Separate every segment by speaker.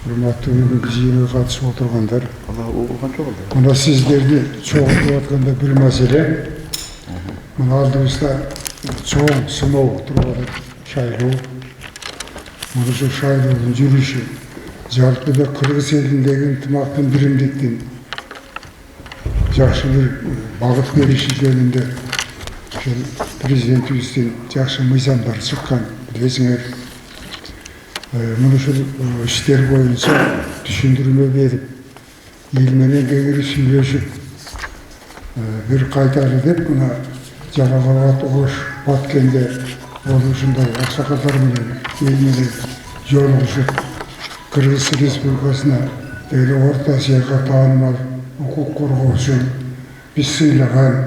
Speaker 1: Урматтуу бүгүнкү жыйынга катышып отургандар.
Speaker 2: Канча болду?
Speaker 1: Мына сиздерди чогултуп атканда бир маселе. Мына алдыбызда чоң сыноо туруп атат, шайлоо. Мына ошо шайлоонун жүрүшү жалпы да кыргыз элиндеги ынтымактын биримдиктин жакшы бир багыт бериши жөнүндө президентибиздин жакшы мыйзамдары чыккан, билесиңер. Мына ушул иштер боюнча түшүндүрмө берип, эл менен кеңири сүйлөшүп, бир кайталы деп мына жаңа кабат Ош Баткенде ушундай аксакалдар менен эл менен жолугушуп, Кыргыз Республикасына деги Орто Азияга таанымал укук коргоочу биз сыйлаган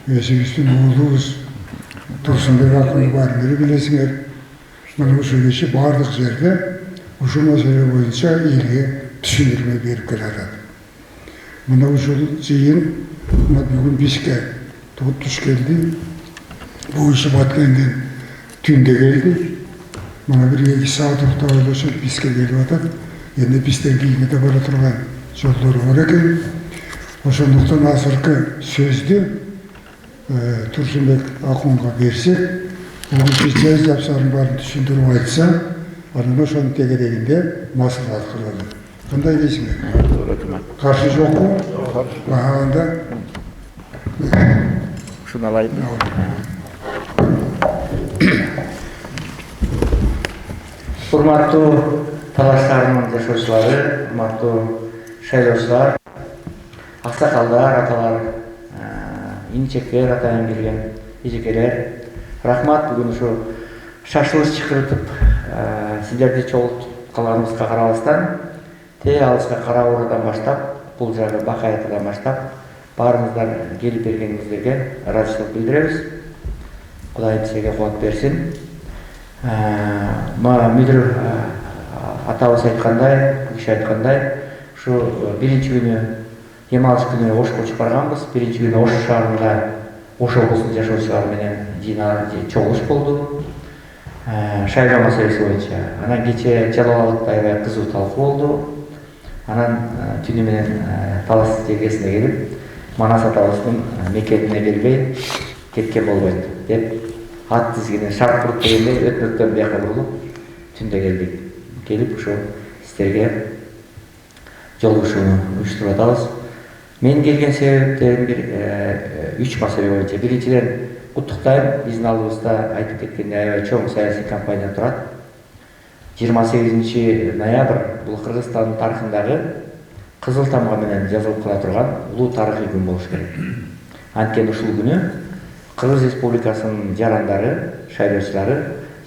Speaker 1: өзүбүздүн уулубуз Турсунбек акынды баарыңар билесиңер. Мына ушул киши баардык жерде ушул маселе боюнча элге түшүндүрмө берип келатат. Мына ушул жыйын бүгүн бизге туш келди. Бул иши Баткенден түндө келди. Мына бир 2 саат уктап бизге келип атат. Эми бизден кийинге да бара турган жолдору бар экен. Ошондуктан азыркы сөздү Турсунбек акынга берсек, бүгүнкү жер жапсарын баарын түшүндүрүп айтса, анан ошонун тегерегинде маслихат кылалы. Кандай дейсиңер? Каршы жокпу? Анда
Speaker 2: ушуну алайын.
Speaker 3: Урматтуу Талаш шаарынын жашоочулары, урматтуу шайлоочулар, аксакалдар, аталар, инчектер, атайын келген эжекелер, рахмат. Бүгүн ушу шашылыш чакыртып силерди чогултуп калганыбызга карабастан, алыска Кара Оорудан баштап, бул жагы Бакаятадан баштап баарыңыздар келип бергениңиздерге ыраазычылык билдиребиз. Кудайым силерге кубат берсин. Мүдүр атабыз айткандай, бул киши айткандай, ушу биринчи күнү эми алыш күнү Ошко учуп барганбыз. Биринчи күнү Ош шаарында Ош облусунун жашоочулары менен чогулуш болду. Шайлоо маселеси боюнча. Анан кечээ Жалал Абадта аябай кызуу талкуу болду. Анан түнү менен Талас жергесине келип, Манас атабыздын мекенине келбей кеткен болбойт деп ат тизгинин шарт куруп дегендей өтмөктөн бияка бурулуп түндө келдик. Келип ушу сиздерге жолугушууну уюштуруп атабыз. Мен келген себептерим бир 3 маселе боюнча. Биринчиден куттуктайм, биздин алдыбызда айтып кеткендей аябай чоң саясий кампания турат. 28 ноябрь бул Кыргызстандын тарыхындагы кызыл тамга менен жазылып кала турган улуу тарыхый күн болуш керек. Анткени ушул күнү Кыргыз Республикасынын жарандары, шайлоочулары,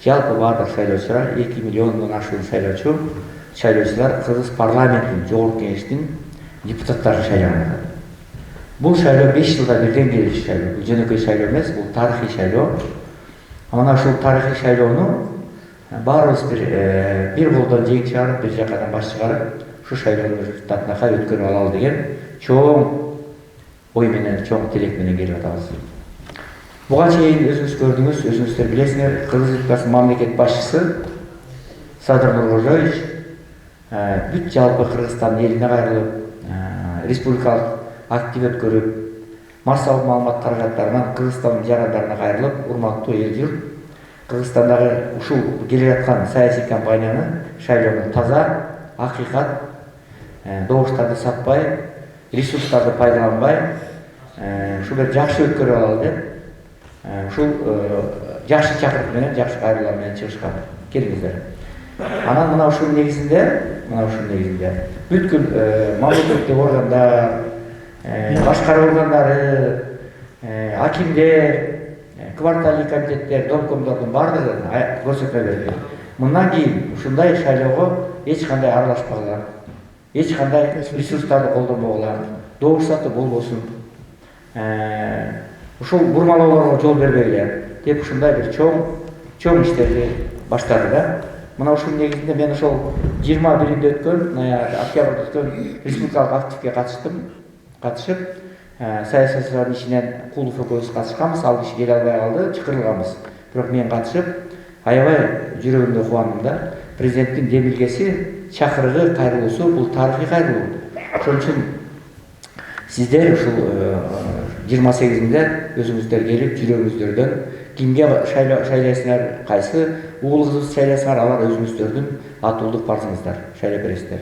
Speaker 3: жалпы баардык шайлоочулар, 2 миллиондон ашуун шайлоочулар Кыргыз парламентинин жогорку кеңештин депутаттарын шайланат. Бул шайлоо 5 жылда бирден келиши шайлоо. Бул жөнөкөй шайлоо эмес, бул тарыхый шайлоо. Мына ушул тарыхый шайлоону баарыбыз бир колдон жең чыгарып, бир жакадан баш чыгарып, ушу шайлоонун результатына өткөрүп алалы деген чоң ой менен, чоң тилек менен келип атабыз. Буга чейин өзүңүз көрдүңүз, өзүңүздөр билесиңер, Кыргыз Республикасынын мамлекет башчысы Садыр Нуркожоевич бүт жалпы Кыргызстан элине кайрылып, республикалык актив өткөрүп, массалык маалымат каражаттарынан Кыргызстандын жарандарына кайрылып, урматтуу эл журт, Кыргызстандагы ушул келе жаткан саясий кампанияны, шайлоону таза, акыйкат, добуштарды сатпай, ресурстарды пайдаланбай, ушул бир жакшы өткөрүп алалы деп, ушул жакшы чакырык менен, жакшы кайрылуулар менен чыгышкан. Келиңиздер. Анан мына ушул негизинде бүткүл мамлекеттик органдар, башкаруу органдары, акимдер, кварталдык комитеттер, домкомдордун баардыгы көрсөтмө берди. Мындан кийин ушундай шайлоого эч кандай аралашпагыла, эч кандай ресурстарды колдонбогула, добуш сатуу болбосун, ушул бурмалоолорго жол бербегиле деп ушундай бир чоң иштерди баштады да. Мына ушул негизинде мен ошол 21-нде өткөн, октябрда өткөн республикалык активге катышып, саясатчылардын ичинен Кулов экөөбүз катышканбыз, ал киши келе албай калды, чакырылганбыз. Бирок мен катышып, аябай жүрөгүмдө кубандым да. Президенттин демилгеси чакырыгы кайрылуусу бул тарыхый кайрылуу. Ошон үчүн сиздер ушул 28-inde өзүңүздөр келип жүрөгүңүздөрдөн кимге шайлайсыңар, кайсы уул кызыбызды шайлайсыңар, алар өзүңүздөрдүн атуулдук парызыңыздар, шайлап бересиздер.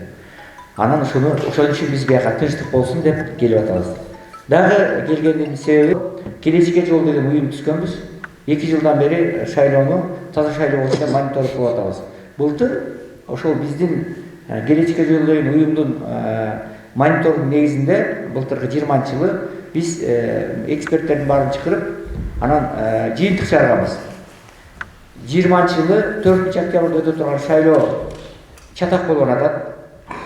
Speaker 3: Анан ошон үчүн биз бияка тынчтык болсун деп келип атабыз. Дагы келгендин себеби келечекке жол деген уюм түзгөнбүз. 2 жылдан бери шайлоону таза шайлоо болушу үчүн мониторинг кылып атабыз. Былтыр ошол биздин келечекке жол деген уюмдун мониторинг негизинде былтыркы 20-жылы биз эксперттердин баарын чакырып, анан жыйынтык чыгарганбыз. 20-жылы 4-октябрда өтө турган шайлоо чатак болгон атат.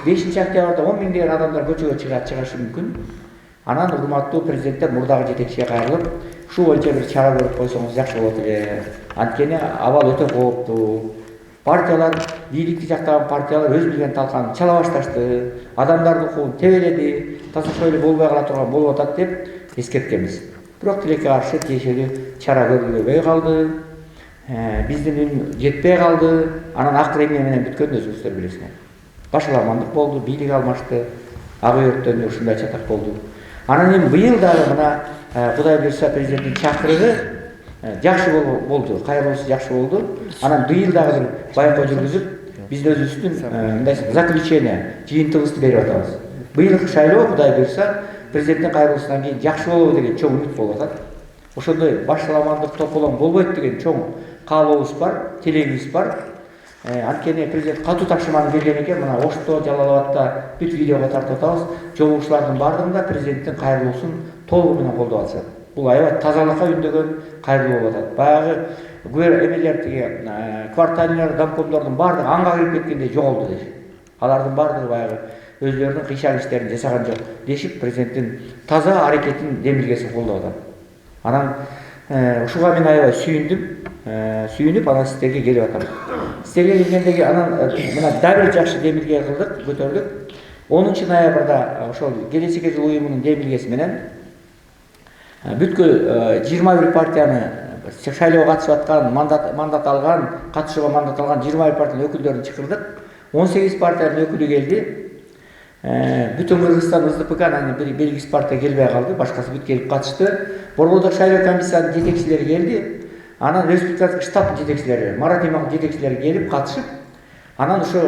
Speaker 3: 5-октябрда 10 000 деген адамдар көчөгө чыгашы мүмкүн. Анан урматтуу президенттер мурдагы жетекчиге кайрылып, ушул боюнча бир чара көрүп койсоңуз жакшы болот эле. Анткени абал өтө кооптуу. Партиялар, бийликти жактаган партиялар өз билген талканын чала башташты, адамдардын укугун тебеледи, таза шайлоо болбой кала турган болуп атат деп эскерткенбиз. Бирок тилекке каршы тиешелүү чара көрүлбөй калды. Биздин үн жетпей калды. Анан акыр эмне менен бүткөнүн өзүңүздөр билесиңер. Башаламандык болду, бийлик алмашты, ак өрттөн ушундай чатак болду. Анан эми быйыл дагы мына Кудай буйрса президенттин чакырыгы жакшы болду, кайрылуусу жакшы болду. Анан быйыл дагы бир байкоо жүргүзүп, биз өзүбүздүн мындай заключение, жыйынтыгыбызды берип атабыз. Быйылкы шайлоо Кудай буйрса президенттин кайрылуусунан кийин жакшы болобу деген чоң үмүт болуп атат. Ошондой башаламандык тополоң болбойт деген чоң каалообуз бар, тилегибиз бар. Анткени президент катуу тапшырманы берген экен, мына Ошто, Жалал Абадта бүт видеого тартып атабыз. Жолугушуулардын бардыгында президенттин кайрылуусун толугу менен колдоп атышат. Бул аябай тазалыкка үндөгөн кайрылуу болуп атат. Баягы эмелер тиги кварталдер, домкомдордун бардыгы анга кирип кеткендей жоголду дешет. Алардын бардыгы баягы өзлөрүнүн кыйшак иштерин жасаган жок дешип, президенттин таза аракетин демилгесин колдоп атат. Анан ушуга мен аябай сүйүнүп, анан сиздерге келип атам. Сиздерге келгендеги анан мына дабыл жакшы демилге кылдык, көтөрдүк. 10-ноябрда ошол келечекке жол уюмунун демилгеси менен бүткүл 21 партияны шайлоого катышып аткан, мандат алган, катышууга мандат алган 21 партиянын өкүлдөрүн чакырдык. 18 партиянын өкүлү келди. Бүтүн Кыргызстан СДПКнын бир 1 партия келбей калды, башкасы бүт келип катышты. Борбордук шайлоо комиссиянын жетекчилери келди. Анан республикалык штаб жетекчилери, Марат Имамов жетекчилери келип катышып, анан ушу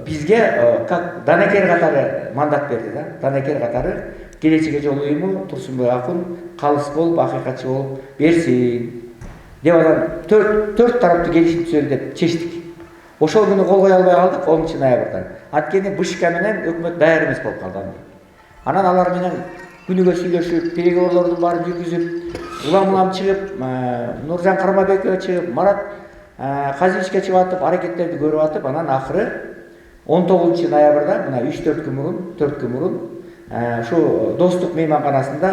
Speaker 3: бизге как данекер катары мандат берди да. Данекер катары келечекке жол уюму Турсунбай Акун калыс болуп, акыйкатчы болуп берсин деп анан төрт тараптуу келишим түзөлдү деп чечтик. Ошол күнү кол кое албай калдык 10-ноябрда. Анткени БШК менен өкмөт даяр эмес болуп калды. Анан алар менен күнүгө сүйлөшүп, переговорлордун баарын жүргүзүп, улам чыгып, Нуржан Кармабековго чыгып, Марат Казичке чыгып атып, аракеттерди көрүп атып, анан акыры 19-ноябрда мына 3-4 күн мурун ушу достук мейманканасында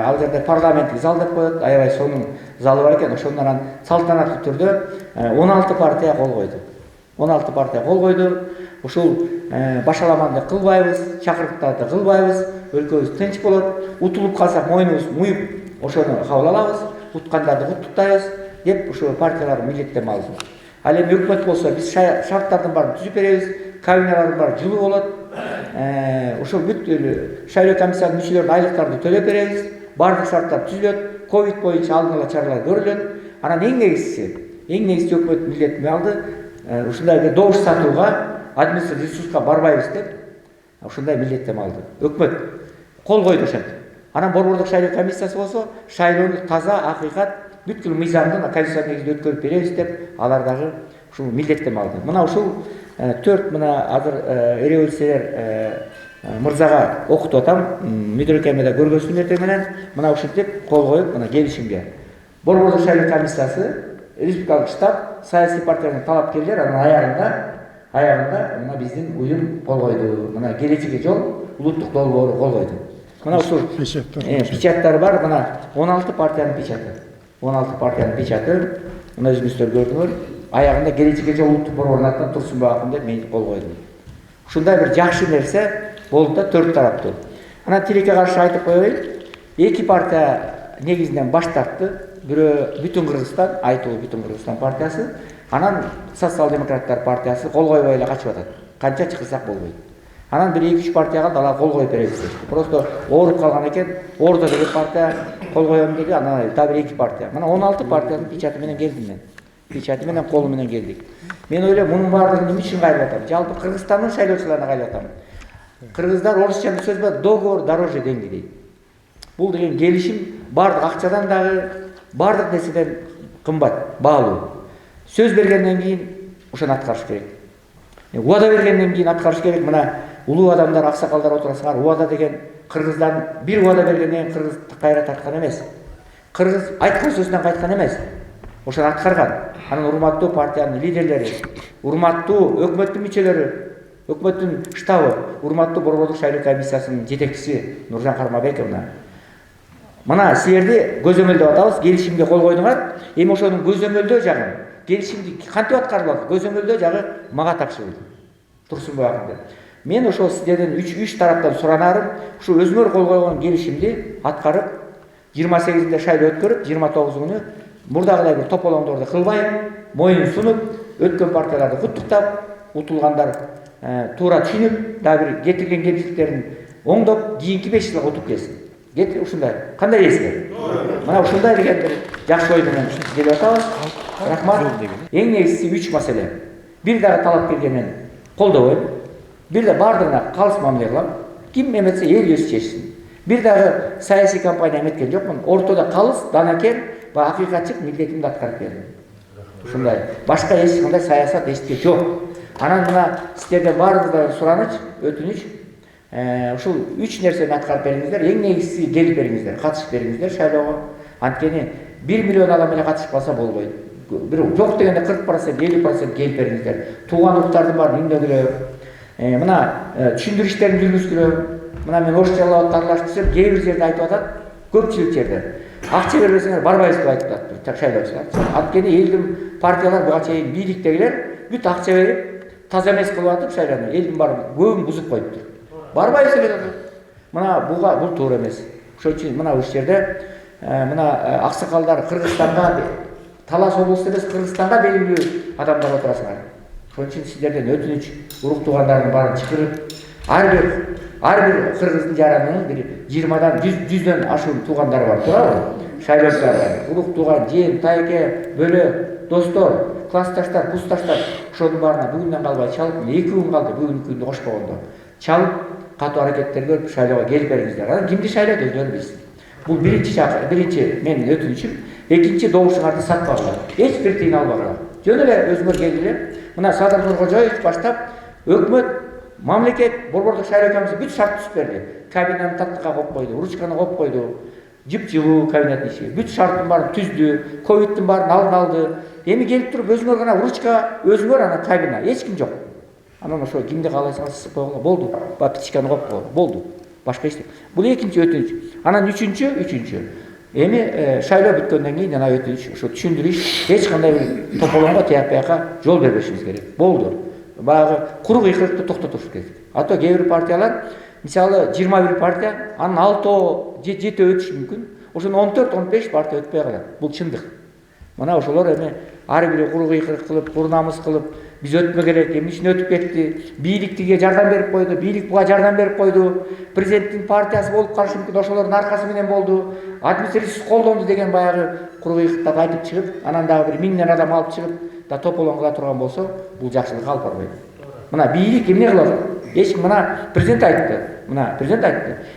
Speaker 3: ал жерде парламенттик зал деп коет, аябай сонун залы бар экен. Ошондон анан салтанаттуу түрдө 16 партия кол койду. 16 партия кол койду. Ушул башаламандык кылбайбыз, чакырыктарды кылбайбыз, өлкөбүз тынч болот, утулуп калсак мойнубуз муюп ошону кабыл алабыз, уткандарды куттуктайбыз деп ушу партиялар милдеттенме алды. Ал эми өкмөт болсо биз шарттардын баарын түзүп беребиз, кабиналардын баары жылуу болот. Ушул бүт шайлоо комиссиянын мүчөлөрүнүн айлыктарды төлөп беребиз, бардык шарттар түзүлөт, ковид боюнча алдын ала чаралар көрүлөт. Анан эң негизги өкмөт милдеттенме алды. Ушундай бир добуш сатууга, административдик ресурска барбайбыз деп ушундай милдеттенме алды. Өкмөт кол койду ошентип. Анан борбордук шайлоо комиссиясы болсо шайлоону таза, акыйкат, бүткүл мыйзамдын конституция негизинде өткөрүп беребиз деп алар дагы ушул милдеттенме алды. Мына ушул 4 мына азыр революциялар мырзага окутуп атам, мүдүрөкеме да көргөзсүн эртең менен. Мына ушинтип кол коюп, мына келишимге борбордук шайлоо комиссиясы, республикалык штаб, саясий партиянын талапкерлер анан аягында мына биздин уюм кол койду. Мына келечекке жол улуттук долбоору кол койду. Мына ушул печаттар бар, мына 16 партиянын печаты. 16 партиянын печаты, мына өзүңүздөр көрдүңөр. Аягында келечекке жол улуттук борборунун атынан Турсунбай Акун деп мен кол койдум. Ушундай бир жакшы нерсе болду да 4 тараптуу. Анан тилекке каршы айтып коеюн, 2 партия негизинен баш тартты. Бирөө Бүтүн Кыргызстан, айтуу Бүтүн Кыргызстан партиясы, анан Социал-демократтар партиясы кол койбой эле качып атат. Канча чыкырсак болбойт. Анан бир 2-3 партия калды, алар кол коюп беребиз дешти. Просто ооруп калган экен, ордо деген партия кол коем деди, анан дагы бир 2 партия. Мына 16 партиянын печаты менен келдим мен. Печаты менен колу менен келдик. Мен ойлойм, мунун баардыгын эмне үчүн кайрылып атам? Жалпы Кыргызстандын шайлоочуларына кайрылып атам. Кыргыздар орусча сөз бар, договор дороже деньги дейт. Бул деген келишим баардык акчадан дагы, баардык нерседен кымбат, баалуу. Сөз бергенден кийин ошону аткарыш керек. Убада бергенден кийин аткарыш керек. Мына улуу адамдар, аксакалдар отурасыңар, убада деген кыргыздан бир убада бергенден кийин кыргыз кайра тарткан эмес. Кыргыз айткан сөзүнөн кайткан эмес. Ошону аткарган. Анан урматтуу партиянын лидерлери, урматтуу өкмөттүн мүчөлөрү, өкмөттүн штабы, урматтуу Борбордук шайлоо комиссиясынын жетекчиси Нуржан Кармабеков. Мына силерди көзөмөлдөп атабыз, келишимге кол койдуңар. Эми ошонун көзөмөлдөө жагын, келишимди кантип аткарылат? Көзөмөлдөө жагы мага тапшырылды. Турсунбай акынды. Мен ошол сиздерден 3 тараптан суранарым, ушу өзүңөр кол койгон келишимди аткарып, 28-нде шайлоо өткөрүп, 29 күнү мурдагыдай бир тополоңдорду кылбай, моюн сунуп, өткөн партияларды куттуктап, утулгандар туура түшүнүп, дагы бир кетирген кемчиликтерин оңдоп, кийинки 5 жылга утуп келсин. Ушундай. Кандай дейсиздер? Мына ушундай деген бир жакшы ой менен келип атабыз. Рахмат. Эң негизгиси 3 маселе. Бир дагы талап келгенин колдобойм. Бир да бардыгына калыс мамиле кылам. Ким эметсе эл өзү чечсин. Бир дагы саясий кампания эметкен жокмун. Ортодо калыс, данакер, акыйкатчык милдетимди аткарып бердим. Ушундай. Башка эч кандай саясат эчтеке жок. Анан мына сиздерден баарыңыздан сураныч, өтүнүч. Ушул 3 нерсени аткарып бериңиздер. Эң негизгиси келип бериңиздер, катышып бериңиздер шайлоого. Анткени 1 миллион адам эле катышпаса болбойт. Бир жок дегенде 40%, 50% келип бериңиздер. Тууган уктардын баарын үндөгүлө. Мына түшүндүрүү иштерин жүргүзгүлө. Мына мен орусчалап аралаштырсам, кээ бир жерде айтып атат, көпчүлүк жерде. Акча бербесеңер барбайбыз деп айтып атат шайлоочулар. Анткени элдин партиялар буга чейин бийликтегилер бүт акча берип, таза эмес кылып атып шайлоону, элдин баарын көбүн бузуп коюптур. Барбайбыз деп атат. Мына бул туура эмес. Ошон үчүн мына ушул жерде мына аксакалдар Кыргызстанга, Талас облусу эмес, Кыргызстанга белгилүү адамдар отурасыңар. Ошон үчүн сиздерден өтүнүч, урук туугандардын баарын чакырып, ар бир кыргыздын жаранынын бир 20дан 100дөн ашуун туугандары бар, туурабы? Шайлоочулар бар. Урук тууган, жиен, тайке, бөлө, достор, классташтар, курсташтар, ошонун баарына бүгүндөн калбай чалып, 2 күн калды бүгүнкү күндү кошпогондо. Чалып, катуу аракеттер көрүп шайлоого келип бериңиздер. Анан кимди шайлойт өздөрү билсин. Бул биринчи менин өтүнүчүм. Экинчи, добушуңарды сатпагыла. Эч бир тыйын албагыла. Жөн эле өзүңөр келгиле. Мына Садыр Нуркожоевич баштап өкмөт, мамлекет, Борбордук шайлоо комиссиясы бүт шарт түзүп берди. Кабинаны таттыкка коюп койду, ручканы коюп койду. Жып-жылуу кабинеттин иши. Бүт шарттын баарын түздү, ковидтин баарын алдын алды. Эми келип туруп өзүңөр гана ручка, өзүңөр анан кабина, эч ким жок. Анан ошо кимди каалайсаңар сызып койгула, болду. Пичканы коюп койгула, болду. Башка эч. Бул экинчи өтүнүч. Анан үчүнчү. Эми шайлоо бүткөндөн кийин жана өтүнүч, ошо түшүндүрүш, эч кандай бир тополоңго тияк бияка жол бербешибиз керек. Болду. Баягы куру кыйкырыкты токтотуш керек. Ато кээ бир партиялар, мисалы 21 партия, анын 6-7 өтүшү мүмкүн. Ошону 14-15 партия өтпөй калат. Бул чындык. Мына ошолор эми ар бири куру кыйкырык кылып, куру намыс кылып, биз өтмө керек, эмне үчүн өтүп кетти? Бийлик тиге жардам берип койду, бийлик буга жардам берип койду. Президенттин партиясы болуп калышы мүмкүн, ошолордун аркасы менен болду. Административдүү колдонду деген баягы куру кыйкырыктарды айтып чыгып, анан дагы бир 1000 адам алып чыгып, да тополоң кыла турган болсо, бул жакшылыкка алып барбайт. Мына бийлик эмне кылат? Эч мына президент айтты.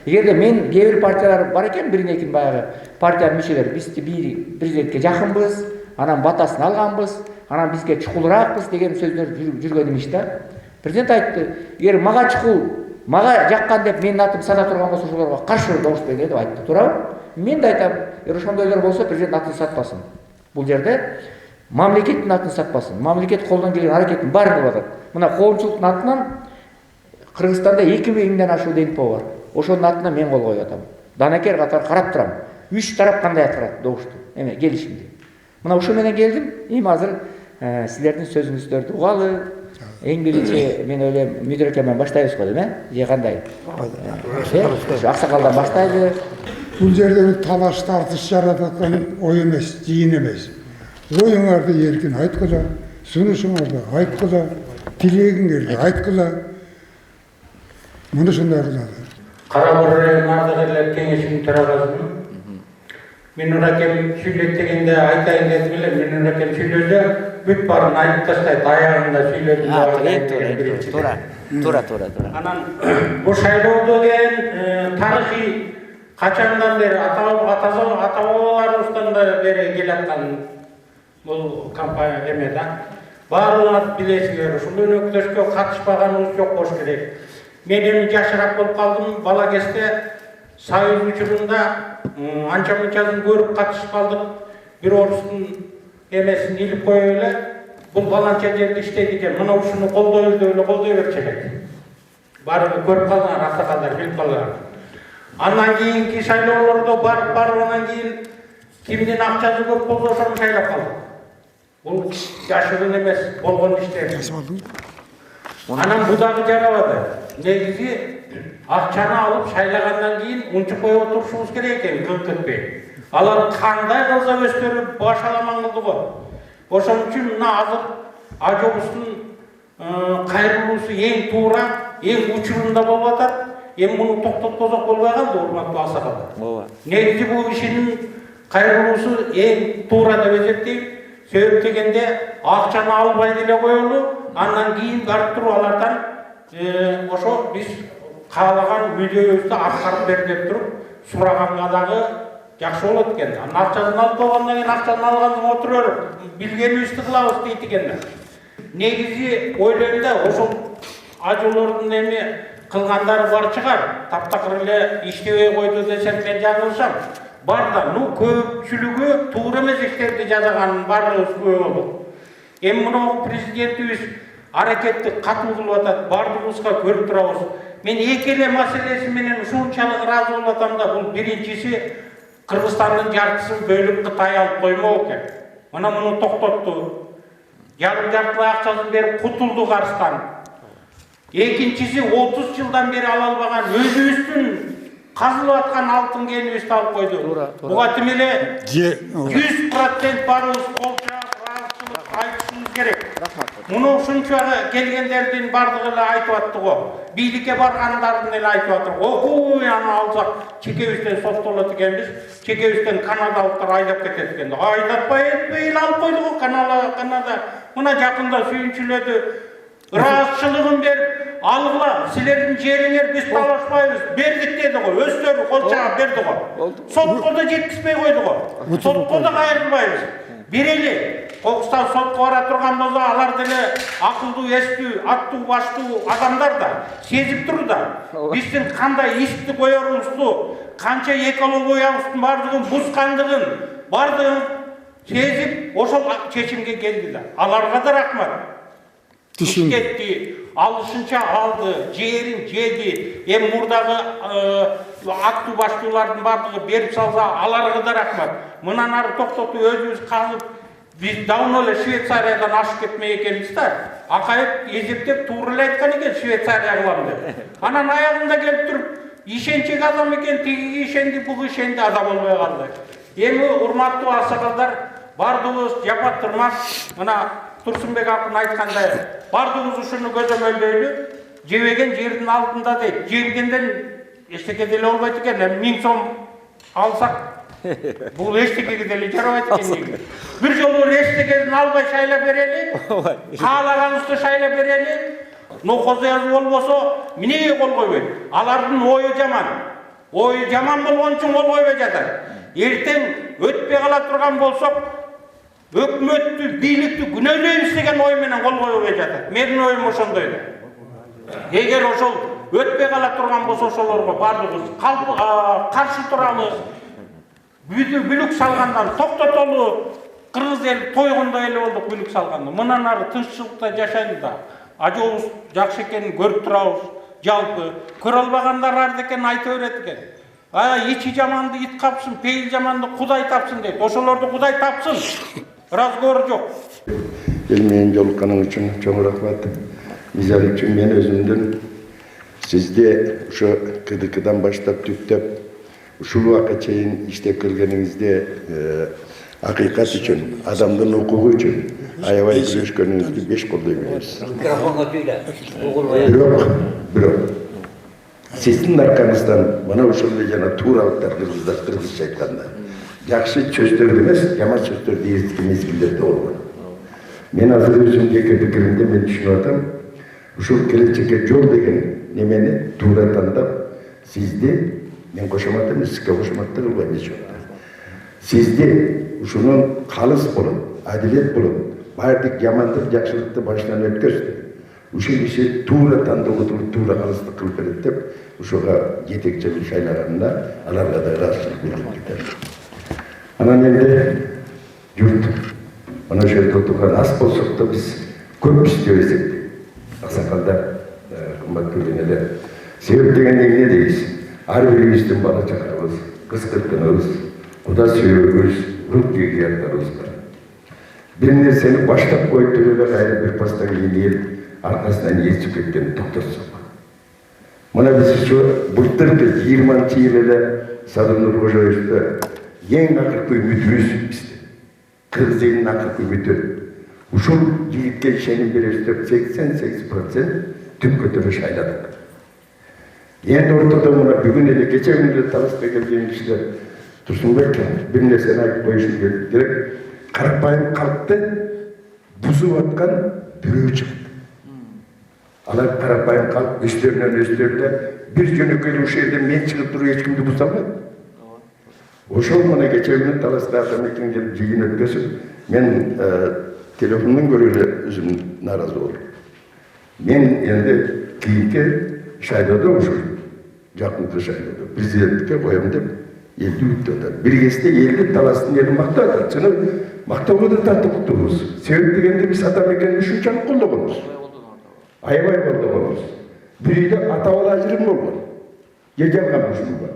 Speaker 3: Эгерде мен кээ бир партиялар бар экен, бирин-экин баягы партиянын мүчөлөрү, биз президентке жакынбыз, анан батасын алганбыз, анан бизге чукулураакпыз деген сөздөр жүргөн имиш да. Президент айтты, эгер мага чукул, мага жаккан деп менин атым сана турган болсо, ошолорго каршы добуш берген деп айтты, туурабы? Мен да айтам, эгер ошондойлор болсо, президент атын сатпасын. Бул жерде мамлекеттин атын сатпасын. Мамлекет колдон келген аракеттин баарын кылып атат. Мына коомчулуктун атынан Кыргызстанда 2000ден ашуу ДНП бар. Ошонун атынан мен кол коюп атам. Данакер катары карап турам. 3 тарап кандай аткарат добушту. Эме келишимди. Мына ошо менен келдим. Эми азыр силердин сөзүңүздөрдү угалы. Эң биринчи мен ойлойм, Мүдүр экемен баштайбыз го дейм, же кандай? Аксакалдан баштайлы.
Speaker 1: Бул жерде талаш тартыш жараткан ой эмес, жыйын эмес. Оюңарды эркин айткыла, сунушуңарды айткыла. Тілегің келді, айтқыла. Мұны сондай қылады.
Speaker 4: Қарабұр Ардагерлер кеңесінің төрағасымын. Менің әкем сөйлет дегенде айтайын деді білем. Менің әкем сөйледі, бүт барын айтып тастайды, аяғында сөйледі.
Speaker 2: Тура.
Speaker 4: Анан бұл шайлау деген тарихи қачандан бері ата-бабаларымыздан да бері келатқан бұл компания емеді. Барлығын білесіздер, ушул өнөктөшкө катышпаганыбыз жок болуш керек. Мен эми жашыраак болуп калдым, бала кезде Союз учурунда анча-мынчасын көрүп катышып калдык. Бир орустун эмесин илип коюп эле, бул баланча жерде иштейт экен, мына ушуну колдойбуз деп эле колдой берчү элек. Баары көрүп калган, актакалдар билип калган. Андан кийинки шайлоолордо баргандан кийин кимдин акчасы көп болсо ошону шайлап калдык. Бул жашыруун эмес, болгон иштер. Анан бу дагы жарабады. Негизи акчаны алып шайлагандан кийин унчук коюп отурушубуз керек экен, кылып кетпей. Алар кандай кылса өздөрү башаламан кылды го. Ошон үчүн мына азыр Ажобустун кайрылуусу эң туура, эң учурунда болуп атат. Эми муну токтотпосок болбой калды, урматтуу асакалдар. Негизи бул ишинин кайрылуусу эң туура деп эсептейм. Себеп дегенде акчаны албай деле коелу, андан кийин барып туруп алардан ошо биз каалаган мүдөөбүздү аткарып бер деп туруп сураганга дагы жакшы болот экен. Анан акчасын алып болгондон кийин акчаны алганды отура берип билгенибизди кылабыз дейт экен. Негизи ойлойм да ошол ажолордун эми кылгандары бар чыгар. Таптакыр эле иштебей койду десем мен жаңылышам. Бар да, көпчүлүгү туура эмес иштерди жасаганын баардыгыбыз күбө болдук. Эми мына президентибиз аракетти катуу кылып атат, баардыгыбызга көрүп турабыз. Мен эки эле маселеси менен ушунчалык ыраазы болуп атам да, бул биринчиси Кыргызстандын жартысын бөлүп Кытай алып коймок экен. Мына муну токтотту. Жарым жартылай акчасын берип кутулду Кыргызстан. Экинчиси 30 жылдан бери ала албаган өзүбүздүн казылып аткан алтын кенибизди алып койду. Буга тим эле 100% барыбыз кол чаап, ыраазычылык айтышыбыз керек. Муну ушунча келгендердин бардыгы эле айтып атты го. Бийликке баргандардын эле айтып атыр. Окуй аны алсак чекебизден соттолот экенбиз. Чекебизден канадалыктар айдап кетет экен. Айдатпай этпей эле алып койду го Канада. Мына жакында сүйүнчүлөдү. Ыраазычылыгын берип алгыла, силердин жериңер биз талашпайбыз, бердик деди го, өздөрү кол чаап берди го. Сотко да жеткизбей койду го. Сотко да кайрылбайбыз. Берели, Кокустан сотко бара турган болсо, алар деле акылдуу, эстүү, аттуу, баштуу адамдар да сезип тур да. Биздин кандай ишти коерубузду, канча экологиябыздын бардыгын бузгандыгын, бардыгын сезип, ошол чечимге келди да. Аларга да рахмат. Иштетти, алышынча алды, жерин жеди, эми мурдагы аттуу баштуулардын бардыгы берип салса, аларга да рахмат. Мындан ары токтотуп өзүбүз казып, биз давно эле Швейцариядан ашып кетмей экенбиз да. Акайып эзептеп туура эле айткан экен, Швейцария кылам деп. Анан аягында келип туруп, ишенчек адам экен, тиги ишенди, бугу ишенди, адам болбой калды. Эми урматтуу асакалдар, бардыгыбыз жапат турмак, мына Турсунбек акын айткандай, бардыгыбыз ушуну көзөмөлдөйлү, жебеген жердин алдында дейт. Жебегенден эчтеке деле болбойт экен, 1000 сом алсак, бул эчтекеге деле жарабайт экен. Бир жолу эчтекесин албай шайлап берели, каалаганыбызды шайлап берели. Нокоз язуу болбосо, эмнеге кол койбойт? Алардын ою жаман. Ою жаман болгон үчүн кол койбой жатат. Эртең өтпөй кала турган болсок, өкмөттү, бийликти күнөөлөйбүз деген ой менен кол койбой жатат. Менин оюм ошондой да. Эгер ошол өтпөй кала турган болсо, ошолорго бардыгыбыз каршы турабыз. Бүлүк салгандан токтотолу. Кыргыз эл тойгондой эле болдук бүлүк салгандан. Мындан ары тынччылыкта жашайлы да. Ажообуз жакшы экенин көрүп турабыз. Жалпы көрө албагандар бар экен, айта берет экен. Ичи жаманды ит капсын, пейил жаманды Кудай тапсын дейт. Ошолорду Кудай тапсын. Разговор жок.
Speaker 5: Ел менен жолукканың үчүн чоң рахмат. Мисал үчүн мен өзүмдүн сизде ошо КДКдан баштап түптөп ушул убакка чейин иштеп келгениңизде акыйкат үчүн, адамдын укугу үчүн аябай күрөшкөнүңүздү 5 колдой билебиз.
Speaker 3: Микрофонға түйді.
Speaker 5: Бирок сиздин аркаңыздан мына ошол эле жана тууралыктар кыргызча айтканда жакшы сөздөрдү эмес, жаман сөздөрдү эзиткен мезгилдерде болгон. Мен азыр өзүм жеке пикиримде мен түшүнүп атам, ушул келечекке жол деген немени туура тандап, сизди мен кошомат эмес, сизге кошоматты кылбайм эч жакта. Сизди ушунун калыс болуп, адилет болуп, баардык жамандык, жакшылыкты башынан өткөздү. Ушул киши туура тандоо туруп, туура калыстык кылып берет деп, ушуга жетекчилик шайлаганына аларга да ыраазычылык билдирип кетем. Анан энди журт мына ошол жерде отурган аз болсок да биз көппүз деп эсептейм. Аксакалдар, кымбаттуу эле. Себеп деген эмне дейбиз? Ар бирибиздин бала чакабыз, кыз кыркыныбыз, Куда сүйөбүз, рух жегиярдарыбыз бар. Бир нерсени баштап коюп эле кайра бир пастан кийин аркасынан ээрчип кеткен токторсук. Мына биз ушу былтыркы 20-жыл эле Садыр Нуркожоевди эң акыркы үмүтүбүз бизде. Кыргыз элинин акыркы үмүтү. Ушул жигитке ишеним беребиз деп 88% түп көтөрүп шайладык. Энд ортодо мына бүгүн эле кече күнү таласка келген кишилер Турсунбек бир нерсени айтып коюшу керек. Карапайым калкты бузуп аткан бирөө чыкты. Алар карапайым калк өздөрүнөн бир жөнөкөй ушул жерде мен чыгып туруп эч кимди буза албайм. Ошол мына кече күнү таласка атамекин келип жыйын өткөзүп, мен телефондон көрүп эле өзүм нааразы болдум. Мен энди кийинки шайлоодо ушул жакынкы шайлоодо президенттикке коем деп элди үмүттөнөт. Бир кезде элдин таластын элин мактап атат. Чыны мактоого да татыктуубуз. Себеп дегенде биз атамекенди ушунчалык колдогонбуз. Аябай колдогонбуз. Бир үйдө ата бала ажырым болгон. Жалган ушул бар.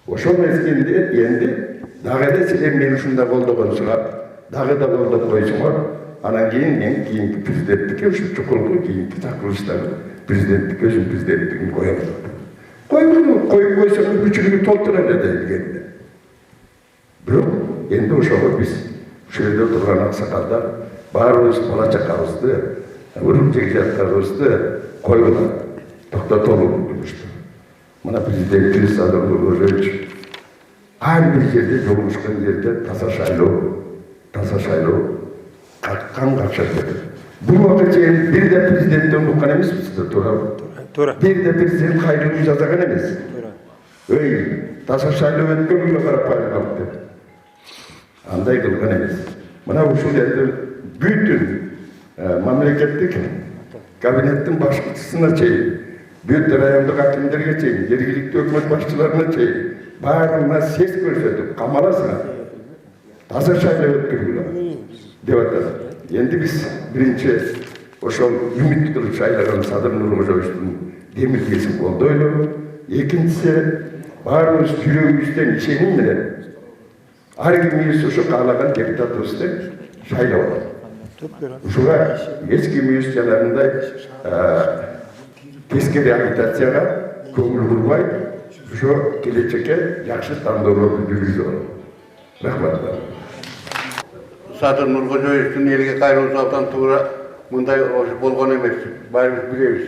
Speaker 5: Ошол мезгилде энди дагы эле силер мени ушундай колдогонсуңар, дагы да колдоп койсуңар. Анан кийин мен кийинки президенттикке ушул чукулку кийинки чакырылыштагы президенттикке өзүм президенттигин коем. Коюп койсо мүмкүнчүлүгү толтура эле дегенде. Бирок энди ошого биз ушул жерде турган аксакалдар баарыбыз бала чакабызды, урум жегижаттарыбызды койгула токтотолу турмушту. Мына президентибиз Садыр Нуркожоевич ар бир жерде жолугушкан жерде таза шайлоо кан какшап берет. Бул убакытка чейин бир да президенттен уккан эмеспиз да, туурабы? Туура. Бир да президент кайрылуу жасаган эмес. Туура. Өй, таза шайлоо өткөнгө карапайым калып деп. Андай кылган эмес. Мына ушул жерде бүтүн мамлекеттик кабинеттин башчысына чейин, бүт райондук акимдерге чейин, жергиликтүү өкмөт башчыларына чейин баарына сес көрсөтүп, камаласыңар. Таза шайлоо өткөргүлө деп атат. Энди биз биринчи ошол үмүт кылып шайлаган Садыр Нуркожоевдун демилгесин колдойлу. Экинчиси баарыбыз жүрөгүбүздөн ишеним менен ар кимибиз ушу каалаган депутатыбызды шайлап алат. Ушуга эч кимибиз жанагындай тескери агитацияга көңүл бурбай, ушу келечекке жакшы тандоолорду жүргүзүп алат. Рахмат.
Speaker 6: Садыр Нуркожоевдун элге кайрылуу абдан туура мындай болгон эмес. Баарыбыз билебиз.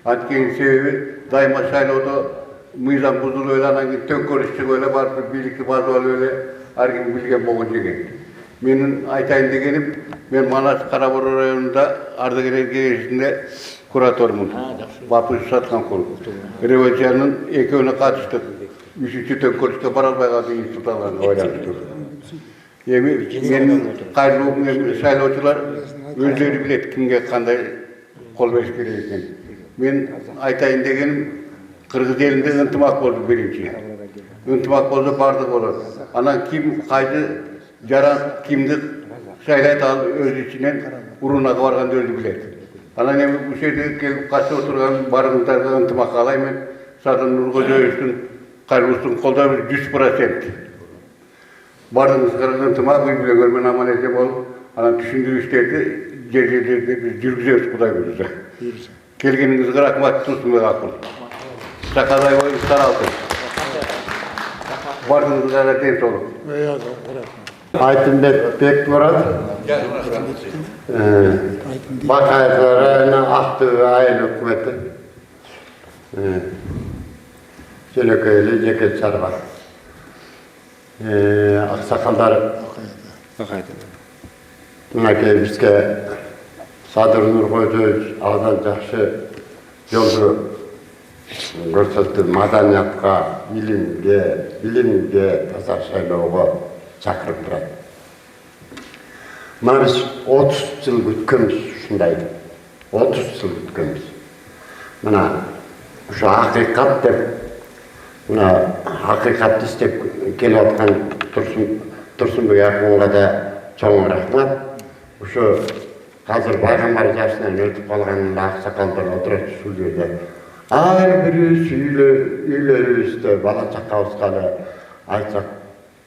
Speaker 6: Анткени себеби дайыма шайлоодо мыйзам бузулуп эле анан кийин төңкөрүш чыгып эле барып бийликти базып алып эле ар ким билген болгон жеген. Менин айтайын дегеним, мен Манас Кара-Боро районунда ардагерлер кеңешинде куратормун. Бапыш Сатканкул. Революциянын экөөнө катыштык. 3-чү төңкөрүшкө бара албай калды институттарга байланыштуу. Эми менин кайрылуум шайлоочулар өздөрү билет кимге кандай кол бериш керек экенин. Мен айтайын дегеним, кыргыз элинде ынтымак болду биринчи. Ынтымак болсо бардык болот. Анан ким кайды жарат, кимди шайлайт ал өз ичинен урунага барганды өзү билет. Анан эми бул жерде келип катышып отурган баарыңыздарга ынтымак каалайм мен. Садыр Нуркожоевдун кайрылуусун колдойбуз 100%. Бардыңызга ынтымак үй-бүлөңөр менен аман-эсен болуп, анан түшүндүрүштөрдү жер-жерлерде биз жүргүзөбүз Кудай буйруса. Келгениңизге рахмат, Турсунбек акыл. Сакадай боюңуз таралсын. Бардыңызга ден соолук.
Speaker 7: Aytınbek Bekmurat, Bakaylar rayonu Aqtöbe ayıl hükümeti, Çölököylü Ceket Çarba. Aksakallar, Mınaki bizge Sadır Nurkoytoviç ağdan жақсы yoldu көрсөттү, madaniyatка, bilimge таза шайлоого чакырып турат. Мына биз 30 жыл күткөнбүз ушундай. 30 жыл күткөнбүз. Мына ушу акыйкат деп, мына акыйкатты издеп келип аткан Турсунбек акынга да чоң рахмат. Ушу азыр пайгамбар жашынан өтүп калган аксакалдар отурат ушул жерде. Ар бирибиз үйлөрүбүздө бала чакабызга эле айтсак,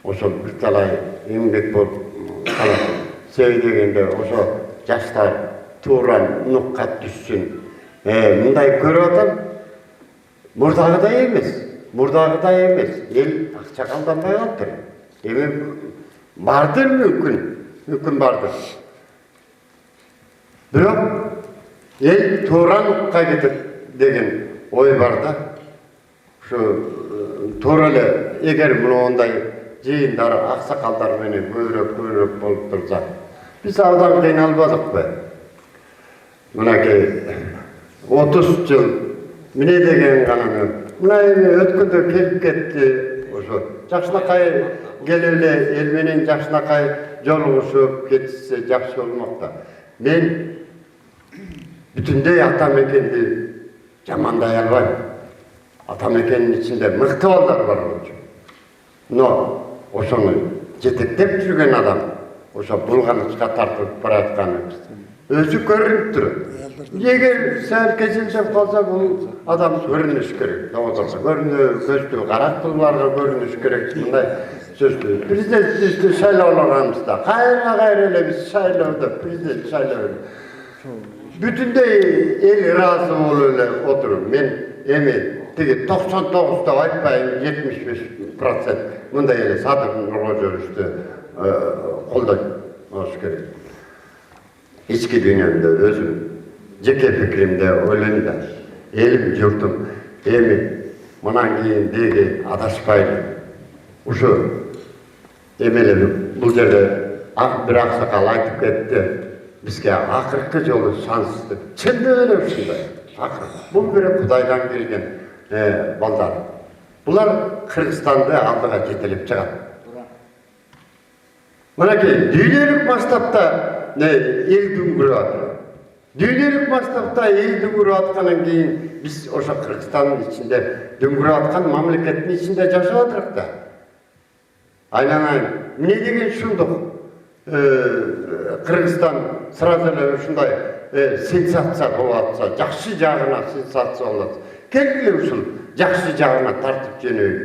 Speaker 7: ошол бир талай эмгек болуп калат. Себеби дегенде ошо жаштар туура нукка түшсүн. Мындай көрүп атам, мурдагыдай эмес. Эл акчакалданбай калыптыр. Эми бардыр мүмкүн бардыр. Бирок эл туура нукка кетет деген ой бар да. Ушу туура эле эгер мындай жыйындар аксакалдар менен көбүрөөк болуп турса, биз абдан кыйналбадыкпы? Мынакей 30 жыл эмне деген гана мына эми өткөндө келип кетти. Ошо жакшынакай келип эле эл менен жакшынакай жолугушуп кетсе жакшы болмок да. Мен бүтүндөй ата мекенди жамандай албайм. Ата мекендин ичинде мыкты балдар бар болчу. Но ошону жетектеп жүргөн адам, ошо булганычка тартып баратканы өзү көрүнүп турат. Эгер сәл кесилсеп калса, бул адам көрүнүш керек. Көздүү карактууларга көрүнүш керек. Мындай сөздү президенттикти шайлоолаганыбызда кайра эле биз шайлоодо президент шайлоо. Бүтүндөй эл ыраазы болуп эле отуруп, мен эми тиги 99 деп айтпайм, 75% мындай эле Садыр Нуркожоевичти колдойт болуш керек. Ички дүйнөмдө өзүм жеке пикиримде ойлойм да, элим журтум эми мындан кийин деги адашпайлы. Ушу эми эле бул жерде бир аксакал айтып кетти. Бизге акыркы жолу шанс деп. Чындыгы эле ушундай. Бул бир Кудайдан келген балдар. Булар Кыргызстанды алдыга жетелеп чыгат. Мынакей дүйнөлүк масштабта эл дүңгүрүп атат. Дүйнөлүк масштабта эл дүңгүрүп аткандан кийин биз ошо Кыргызстандын ичинде дүңгүрүп аткан мамлекеттин ичинде жашап атырык да. Айнанайын, эмне деген ушундук? Кыргызстан сразу эле ушундай сенсация болуп атса, жакшы жагына сенсация болот. Келгиле ушул жакшы жагына тартып жөнөйүк.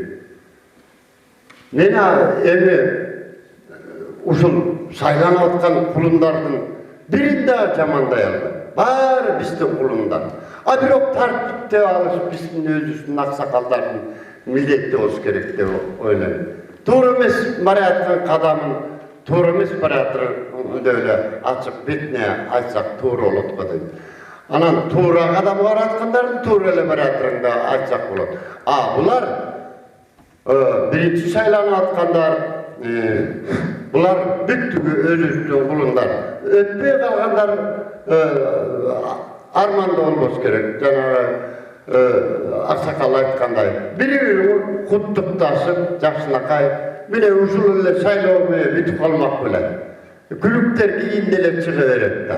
Speaker 7: Мен эми ушул шайланып аткан кулундардын бирин да жамандай албайм. Баары биздин кулундар. Бирок тартиптеп алыш биздин өзүбүздүн аксакалдардын милдети болуш керек деп ойлойм. Туура эмес бара аткан кадамын туура эмес баратыр деп эле ачык бетине айтсак туура болот го дейм. Анан туура кадам бараткандардын туура эле баратырын да айтсак болот. Булар биринчи шайланып аткандар, булар бүттүгү өзүбүздүн кулундар. Өтпөй калгандар арманда болбош керек. Жанагы аксакал айткандай, бири-бири куттукташып, жакшынакай міне ушул эле шайлоо менен бүтүп калмак беле. Күлүктөр кийин деле чыга берет да.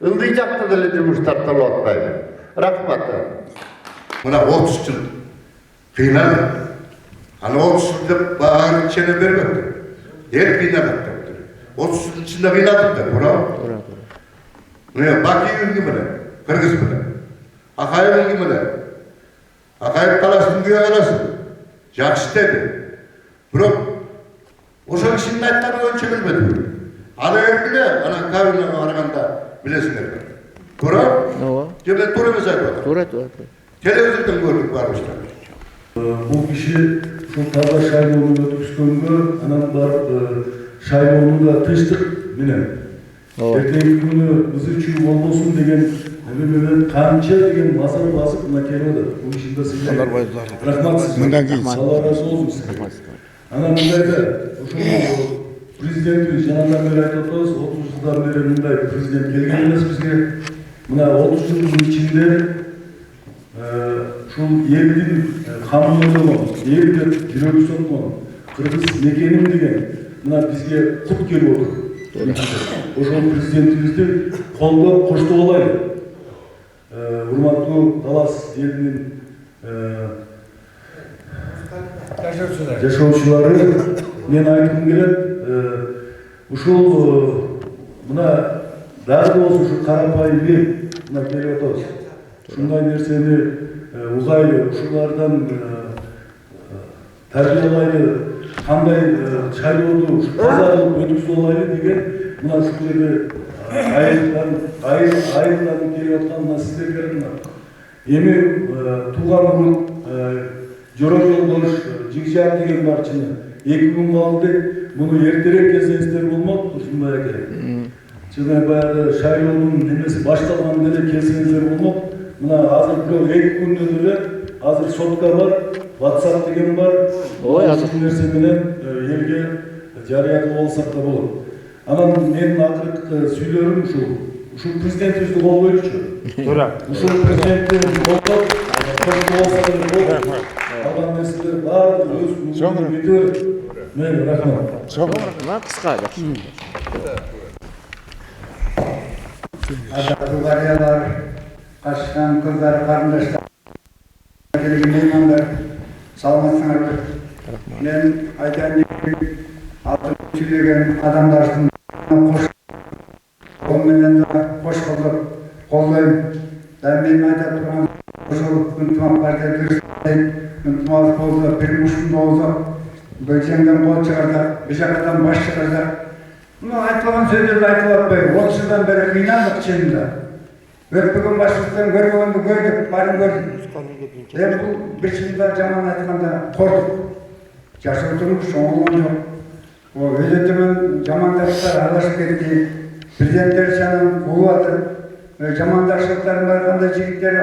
Speaker 7: Ылдый жакта деле жумуштар болуп атпайбы. Рахмат.
Speaker 8: Мына 30 жыл кыйналып, аны 30 жыл деп баарын чене бербепти. Эл кыйналып дептир. 30 жыл ичинде кыйналдым деп, туура. Мына Бакиевин менен, Кыргыз менен, Акаевин менен, Акаев каласын, Күйө каласын, жакшы деди. Бирок ошол кишинин айтканы боюнча келбеди. Аны эргиле, анан Кабинага барганда билесиңерби. Туура?
Speaker 2: Ооба.
Speaker 8: Же мен туура эмес айтып атам?
Speaker 2: Туура.
Speaker 8: Телевизордон көрдүк барыбыздар.
Speaker 9: Бул киши ушул таза шайлоону өткүзгөнгө, анан барып шайлоону да тынчтык менен эртеңки күнү биз үчүн болбосун деген менен канча деген мазар басып мына келип атат. Бул ишин да сизге рахмат сизге.
Speaker 1: Мындан кийин
Speaker 9: Алла разы болсун сизге. Анан мындайда ушул президентибиз жанаган бери айтып атабыз, 30 жылдан бери мындай президент келген эмес бизге. Мына 30 жылдын ичинде ушул элдин камылдыгын, элди жүрөгү соткон кыргыз мекеним деген мына бизге кут келип отур. Ошол президентибизди колдоп коштоп алайлы. Урматтуу Талас элинин жашоочулары, мен айткым келет, ушул мына дагы болсо ушу карапайым эл мына келип атабыз. Ушундай нерсени угайлы, ушулардан тарбиялайлы, кандай шайлооду таза кылып өткүзүп алайлы деген мына ушул жерде айылдан келип аткан мына сиздерге мына эми тууган урут Жора Жолдош Жигжак деген барчыны 2 күн калды. Муну эртерээк келсеңиздер болмок, ушундай экен. Жана баягы шайлоонун немеси башталганда эле келсеңиздер болмок. Мына азыр бирок 2 күндөн эле азыр сотка бар, WhatsApp деген бар.
Speaker 2: Ой, азыр
Speaker 9: нерсе менен элге жарыя кылып алсак да болот. Анан менин акыркы сүйлөрүм ушул президентибизди колдойчу. Туура. Ушул президентти колдоп, алган нерселер баардыгы өз мundunu бүтөт. Мен рахмат.
Speaker 2: Мына кыска жакшы.
Speaker 10: Адактуу карыялар, кашкан кыздар, карындаштар, келген меймандар, саламатсыңарбы? Мен айтайын алтын сүйлөгөн адамдардын кол менен да кош колдоп колдойм. Да мен айтып турган ушул ынтымак партия ынтымак болсо, бир мушунда болсо, бөлчеңден кол чыгарда, бижакадан баш чыгарда. Мына айтылган сөздөрдү айтып атпайбы? 30 жылдан бери кыйналдык чынында. Өтпөгөн башчылыктан көргөндү көрдүк, барын көрдүк. Эми бул бир чынында жаман айтканда кордук. Жашоо турмуш оңолгон жок. Өзөтөмөн жамандаштар аралашып кетти. Президенттер санын кууп атыр. Жамандаштыктардын баары кандай жигиттер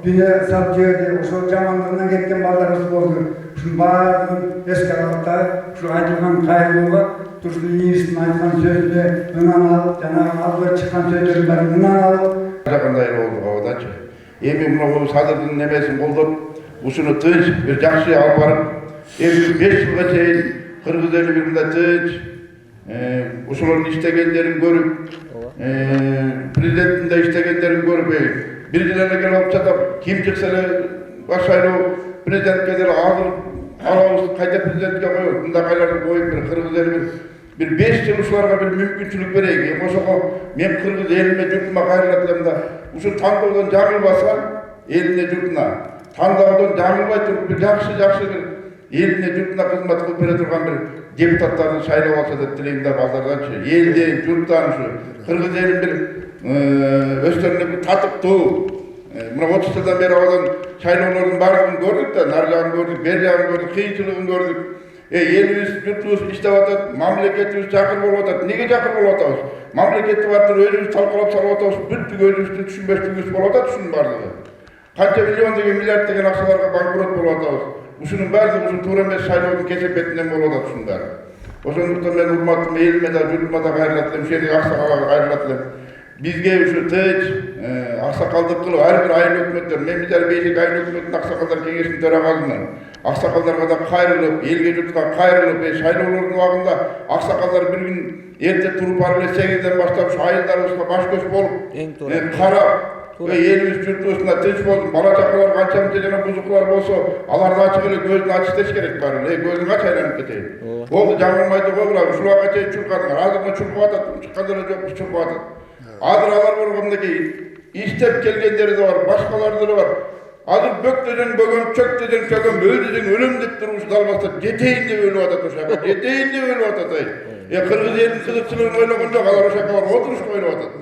Speaker 10: дүнө салып жиберди. Ошол жамандыгынан кеткен балдарыбыз болду. Ушунун баардыгын эске алып да, ушу айтылган кайрылууга Турsun Yiğit'in aytılan sözünü ınan alıp, Cenab-ı Allah'a çıkan sözlerin bari ınan alıp.
Speaker 8: Qanday oldu qavadançı. Emi muna sadırdın nemesin koldup, usunu tınç, bir jakşı alып barıp, 5 yılga çeyin Kırgız eli birinde tınç, usuların iştegenlerin görüp, prezidentin de iştegenlerin görüp, bircilerine gelip çatıp, kim çıksa başaylı prezident gelir ağzını alavuz kayda prezidentke koyuyor. Bunda kaylarını koyup bir Kırgız eli bir 5 yıl uşularga bir mümkünçülük vereyik. Oşoqa men Kırgız elime jurtuma kayrylatlam da uşu tandawdan жаңылбаса элине журтуна тандawdan жаңылбай туруп bir жакшы bir элине журтуна кызмат кылып бере турган bir депутаттарды шайлап алса деп тилейм да балдарданчы. Элден, журттан ушу Кыргыз элин bir өстөрүнө bir татыктуу мына 30 жылдан бери алган шайлоолордун баардыгын көрдүк да, нар жагын көрдүк, бер жагын көрдүк, кыйынчылыгын көрдүк. Elimiz, yurtubuz iştep atat, mamleketimiz çakır bolup atat. Nege çakır bolup atabız? Mamleketi vardır, özümüz talkalap salıp atabız, büttük özümüzün düşünbeştüğümüz bolup atat, şunun bardığı. Kança milyon degen, milyard degen aksalarga bankrot bolup atabız. Uşunun bardığı, uşun tuğra emez şaylığının kesepetinden bolup atat şunun bardığı. Oşonduktan ben urmattım, elime de, yurtuma da gayrılatlım, şeyde aksakalarga gayrılatlım. Bizge uşu tığıç, aksakaldık kılıp, her bir ayın hükümetler, men bizler beylik ayın hükümetin aksakallar kengesinin töragazından. Aksakallarga da kayrılıp, elge jurtka kayrılıp, şayloolordun wagtында aksakallar bir gün erte turup barıp 8'den başlap şu ayıllarыбызга baş köş bolup, karap, elimiz jurtubuzda tinç boldu. Bala çakalar kançamızda jana buzuklar bolsa, alarni açık ele gözünü açıp deş gerek bari. Gözün aç aylanıp keteyim. Oldu жаңылмайды koygular, uşulağa çeyin çurkadыңар. Azırına çurkup atat, çıkkandara jok, çurkup atat. Azır alar bolgandaki istep kelgenleri de var, başkaları da var. Azır bökteden bögön, çökteden çögön, öldeden ölüm dep durmuş dalmasa, jeteyin de ölüp atat uşağa, jeteyin de ölüp atat. Kırgız elin kızıkçılığını oylaganda kalar uşağa var, oturuşka oylap atat.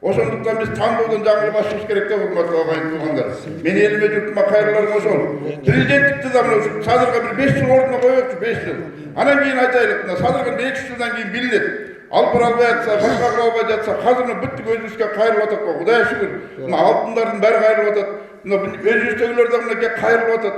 Speaker 8: Ошондуктан биз тандоодон жаңылып башыбыз керек деп урматтуу агайын туугандар. Мен элиме журтума кайрыларым ошол. Президенттикти да мына ушу садырга бир 5 жыл ордуна коёчу, 5 жыл. Анан кийин айтайлык, мына садырга 2 жылдан кийин билинет. Алып бара албай жатса, башка кыла албай жатса, азыр бүттүк өзүбүзгө кайрылып атат го. Кудайга шүгүр. Мына алтындардын баары кайрылып атат. Мына өзүбүздөгүлөр да мынакей кайрылып атат.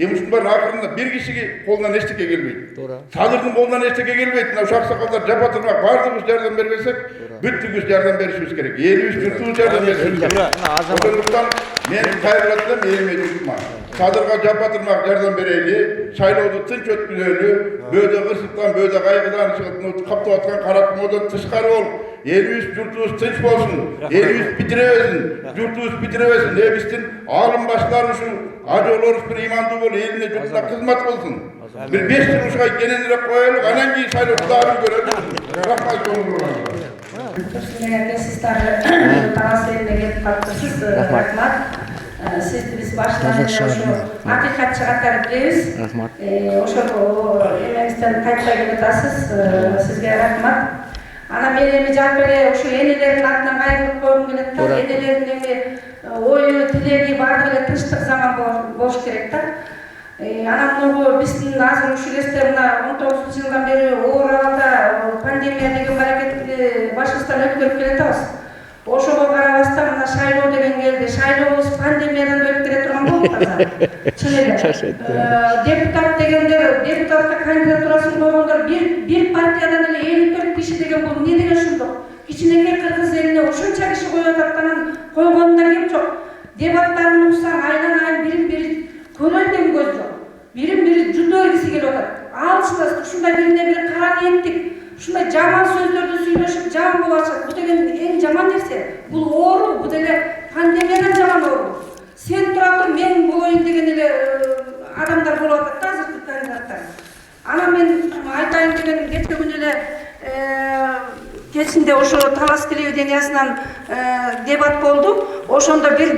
Speaker 8: Ушунун баары акырында бир кишиге колунан эчтеке келбейт. Садырдын колунан эчтеке келбейт. Мына ушак сакалдар жапа турмак баардыгыбыз жардам бербесек, бүттүгүбүз жардам беришибиз керек. Элибиз журтубуз жардам беришибиз керек. Ошондуктан мен кайрылат элем элиме журтума. Садырга жапа турмак жардам берели, шайлооду тынч өткүзөлү, бөөдө кырсыктан, бөөдө кайгыдан чыгып, каптап аткан кара тумоодон тышкары болуп, элибиз журтубуз тынч болсун, элибиз битиребесин, журтубуз битиребесин. Биздин алым баштар ушул ажоолорубуз бир имандуу болуп, элине журтуна кызмат болсун. Bir 5 yıl uşağa genellikle koyalım, anan giyin sayılır, daha bir görelim. Rahmet olun.
Speaker 11: Sizler Taras elinde gelip kalktınız, rahmat. Siz biz baştan hakikat çıkartları biliriz. Oşu emeğinizden kayıtla gelitasız, sizge rahmat. Ana melemi cevap oşu yenilerin adından gayrılık koyun geletler, yenilerin oyu, tilegi, bardığı tıştık zaman boş gerektir. Anam bu bizim azın uşuleslerine 19 yıldan beri uğralda pandemiya degen hareketli başkasından ötkürüp geletimiz. Oşoğa karabastan mına şayloo degen geldi. Şayloobuz pandemiyadan ötüp kele turgan bolup kazan. Çınıyla. Deputat degenler, deputatta kandidaturaсын koygonlar bir partiyadan ele 54 kişi degen bu ne degen şunduk? Kiçineke Kırgız eline uşunça kişi koyuyorlardan koygonlar kim çok? Debatlarını uçsan aydan ayın birim Kölönden göz yok. Birim juda örgisi geliyor. Alışmaz, şunda birine biri kara niyettik. Şunda jaman sözlerde söyleşip jaman bulaşacak. Bu degen en jaman nerse. Bu oğru, bu degen pandemiyadan jaman oğru. Sen turaptır, men bolayın degen ele adamlar bulavat da hazırlık kandidatlar. Ana men aytayın degen geçke gün ele Geçinde oşo Talas televideniyasынан debat boldu. Oşonda bir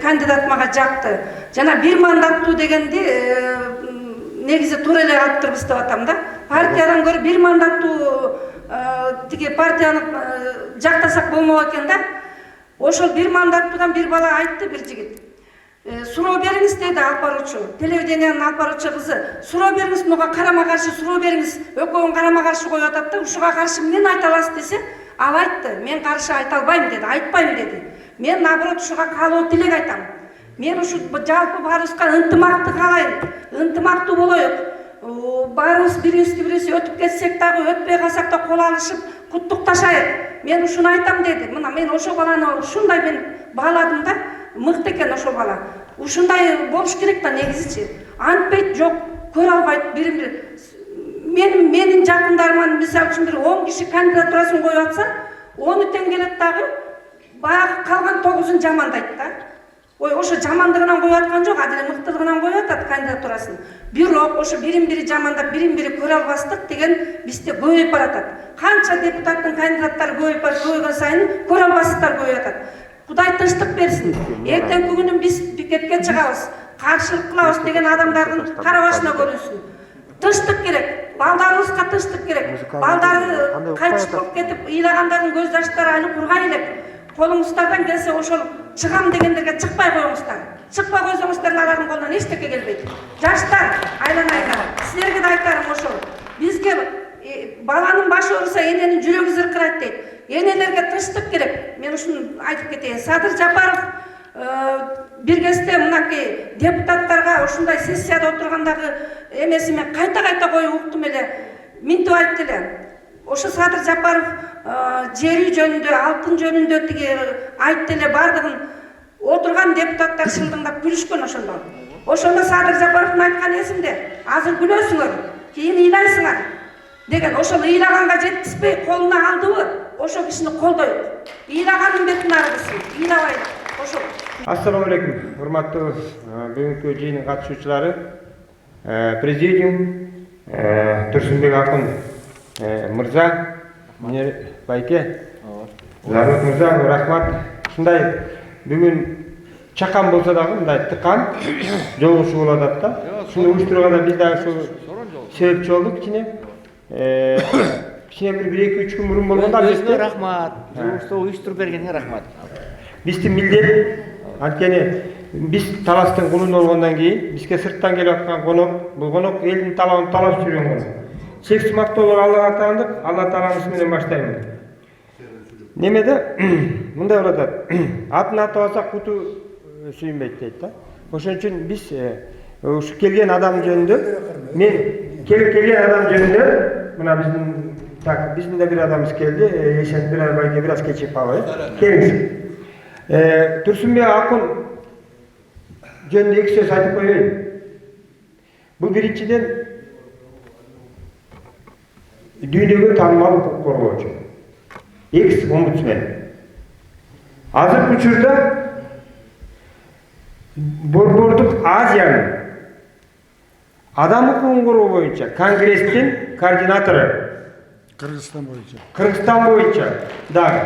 Speaker 11: kandidat maga jaktı. Jana bir mandattуу дегенди негизи туура эле алыптырбыз деп атам да. Партиядан көрүп bir мандаттуу тиги партияны жактасак болмок экен да. Ошол bir мандаттуудан bir бала айтты, bir жигит. Суроо бериңиз деди алып баруучу. Телевидениянын алып баруучу кызы. Суроо бериңиз, муга карама каршы суроо бериңиз. Экөөнүн карама каршы коюп атат да, ушуга каршы эмнени айта аласыз десе, ал айтты. Мен каршы айта албайм деди, айтпайм деди. Мен наоборот ушуга каалоо тилек айтам. Мен ушу жалпы баарыбызга ынтымакты каалайм. Ынтымактуу болоюк. Баарыбыз бирибиз өтүп кетсек дагы, өтпөй калсак да кол алышып, куттукташайык. Мен ушуну айтам деди. Мына мен ошо баланы ушундай мен бааладым да. Мыкты экен ошо бала. Ушундай болуш керек да негизичи. Антпейт, жок, көрө албайт бирин-бири. Менин жакындарыман мисалы үчүн бир 10 киши кандидатурасын коюп атса, 10 тең келет дагы, баягы калган 9-ун жамандайт да. Ой, ошо жамандыгынан коюп аткан жок, адил мыктылыгынан коюп атат кандидатурасын. Бирок ошо бирин-бири жамандап, бирин-бири көрө албастык деген бизде көбөйүп баратат. Канча депутаттын кандидаттары көбөйгөн сайын көрө албастыктар көбөйүп атат. Кудай тынчтык берсин. Эртеңки күнү биз пикетке чыгабыз, каршылык кылабыз деген адамдардын кара башына көрүнсүн. Тынчтык керек. Балдарыбызга тынчтык керек. Балдары кайтыш болуп кетип, ыйлагандардын көз жаштары айлы кургай элек. Колуңуздардан келсе ошол чыгам дегендерге чыкпай коюңуздар. Чыкпай койсоңуздар алардын колунан эчтеке келбейт. Жаштар, айланайга, силерге да айтарым ошол. Бизге баланын башы ооруса эненин жүрөгү зыркырайт дейт. Энелерге тынчтык керек. Мен ушуну айтып кетейин. Садыр Жапаров бир кезде мынакей депутаттарга ушундай сессияда отургандагы эмесимен кайта коюп уктум эле. Минтип айтты эле. Ошо Садыр Жапаров жери жөнүндө, алтын жөнүндө тиги айтты эле, бардыгын отурган депутаттар шылдыңдап күлүшкөн ошондо. Ошондо Садыр Жапаровдун айтканы эсимде. Азыр күлөсүңөр, кийин ыйлайсыңар деген. Ошол ыйлаганга жеткизбей колуна алдыбы? Ошо кишини колдойт. Ыйлаганын бетин арыгысың, ыйлабайт. Ошо.
Speaker 12: Ассаламу алейкум, урматтуу бүгүнкү жыйындын катышуучулары, президиум, Турсунбек акын мырза, байке, Зармат мырза, рахмат. Ушундай бүгүн чакан болсо дагы мындай тыкан жолугушуу болуп атат да. Ушуну уюштурганда биз дагы ушул себепчи болдук кичине. кичине бир 1-2-3 күн мурун болгондо
Speaker 2: Өзүнө рахмат. Жумушту уюштуруп бергениңе рахмат.
Speaker 12: биздин милдет анткени биз таластын кулуну болгондон кийин бизге сырттан келип аткан конок, бул конок элдин талабын талап жүргөн конок. Чексиз мактоолор Аллага таандык, Алла тааланын исминен баштайм. Немеде мындай болуп атат. Атын атабаса куту сүйүнбөйт дейт да. Ошон үчүн биз ушу келген адам жөнүндө мен келген адам жөнүндө мына биздин да бир адамыбыз келди. Эшен бир ай байке бир аз кечирип калайын. Келиңиз. Турсунбек Акун жөнүндө 2 сөз айтып коеюн. Бул биринчиден дүйнөгө таанымал укук коргоочу. Экс-омбудсмен. Азыркы учурда Борбордук Азиянын адам укугун коргоо боюнча Конгресстин координатору. Кыргызстан боюнча дагы.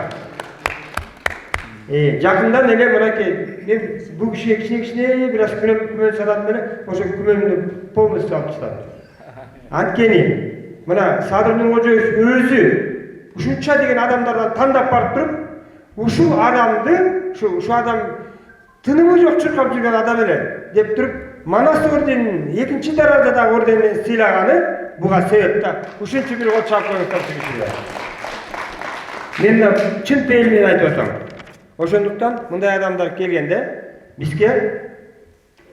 Speaker 12: Жакындан эле мынакей мен бул кишиге кичине бир аз күмөн салат менен ошо күмөнү полностью алып таштадым. Анткени мына Садыр Нуркожоевич өзү ушунча деген адамдардан тандап барып туруп, ушул адамды, ушу адам тынымы жок чуркап жүргөн адам эле деп туруп, Манас орденин 2-чи даражадагы орденин сыйлаганы буга себеп да. Ушунча бир кол чаап коюңуздар чыгышыбы. Мен чын пейилмен айтып атам. Ошондуктан мындай адамдар келгенде бизге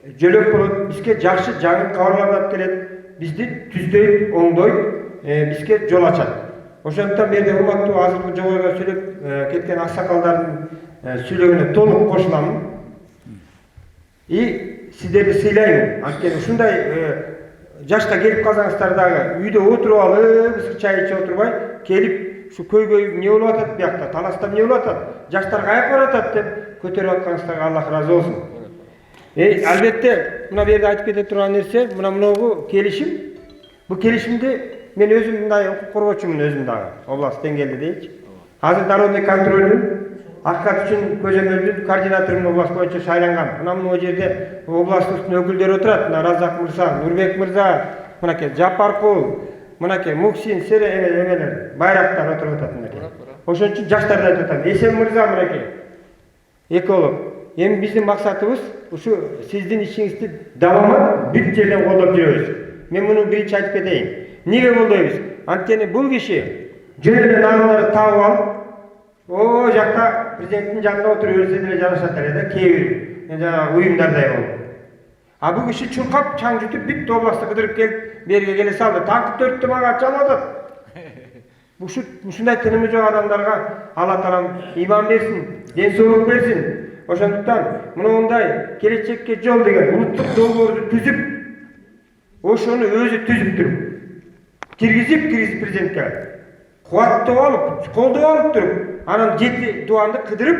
Speaker 12: жөлөк болот, бизге жакшы жаңы кабарлар алып келет, бизди түздөй, оңдой, бизге жол ачат. Ошондуктан мен урматтуу азыркы жогоруда сүйлөп кеткен аксакалдардын сүйлөгөнүнө толук кошуламын. Сиздерди сыйлайм. Анткени ушундай жашта келип калсаңыздар дагы үйдө отуруп алып, ысык чай ичип отурбай, келип ушу көйгөй эмне болуп атат биякта, таласта эмне болуп атат, жаштар каяка барып атат деп көтөрүп атканыңыздарга Аллах ыраазы болсун. Албетте, мына жерде айтып кете турган нерсе, мына келишим. Бул келишимди мен өзүм мындай укук коргоочумун өзүм дагы, област деңгээлде дейчи. Азыр народный контролдун аккат үчүн көзөмөлдүн координаторунун област боюнча шайланган. Мына могу жерде областтын өкүлдөрү отурат. Мына Разак мырза, Нурбек мырза, мынакей Жапаркул, мынакей Муксин, Сере эмелер, байрактар отуруп атат мынакей. Ошон үчүн жаштарды айтып атам. Эсен мырза мынакей. Эколог. Эми биздин максатыбыз ушу сиздин ишиңизди давамат бүт жерден колдоп жүрөбүз. Мен муну биринчи айтып кетейин. Неге колдойбуз? Анткени бул киши жөн эле наандарды табып алып, о жакта президенттин жанында отуруп өлсө деле жарашат эле кээ бир жанагы уюмдардай болуп. А бул киши чуркап, чаң жүтүп бүт областты кыдырып келип берге келе салды. Танк 4 мага чалып атат. Ушундай тынымы жок адамдарга Алла таалам иман берсин, ден соолук берсин. Ошондуктан мындай келечекке жол деген улуттук долбоорду түзүп, ошону өзү түзүп туруп, киргизип президентке кубаттап алып, колдоп алып туруп, анан 7 тубанды кыдырып,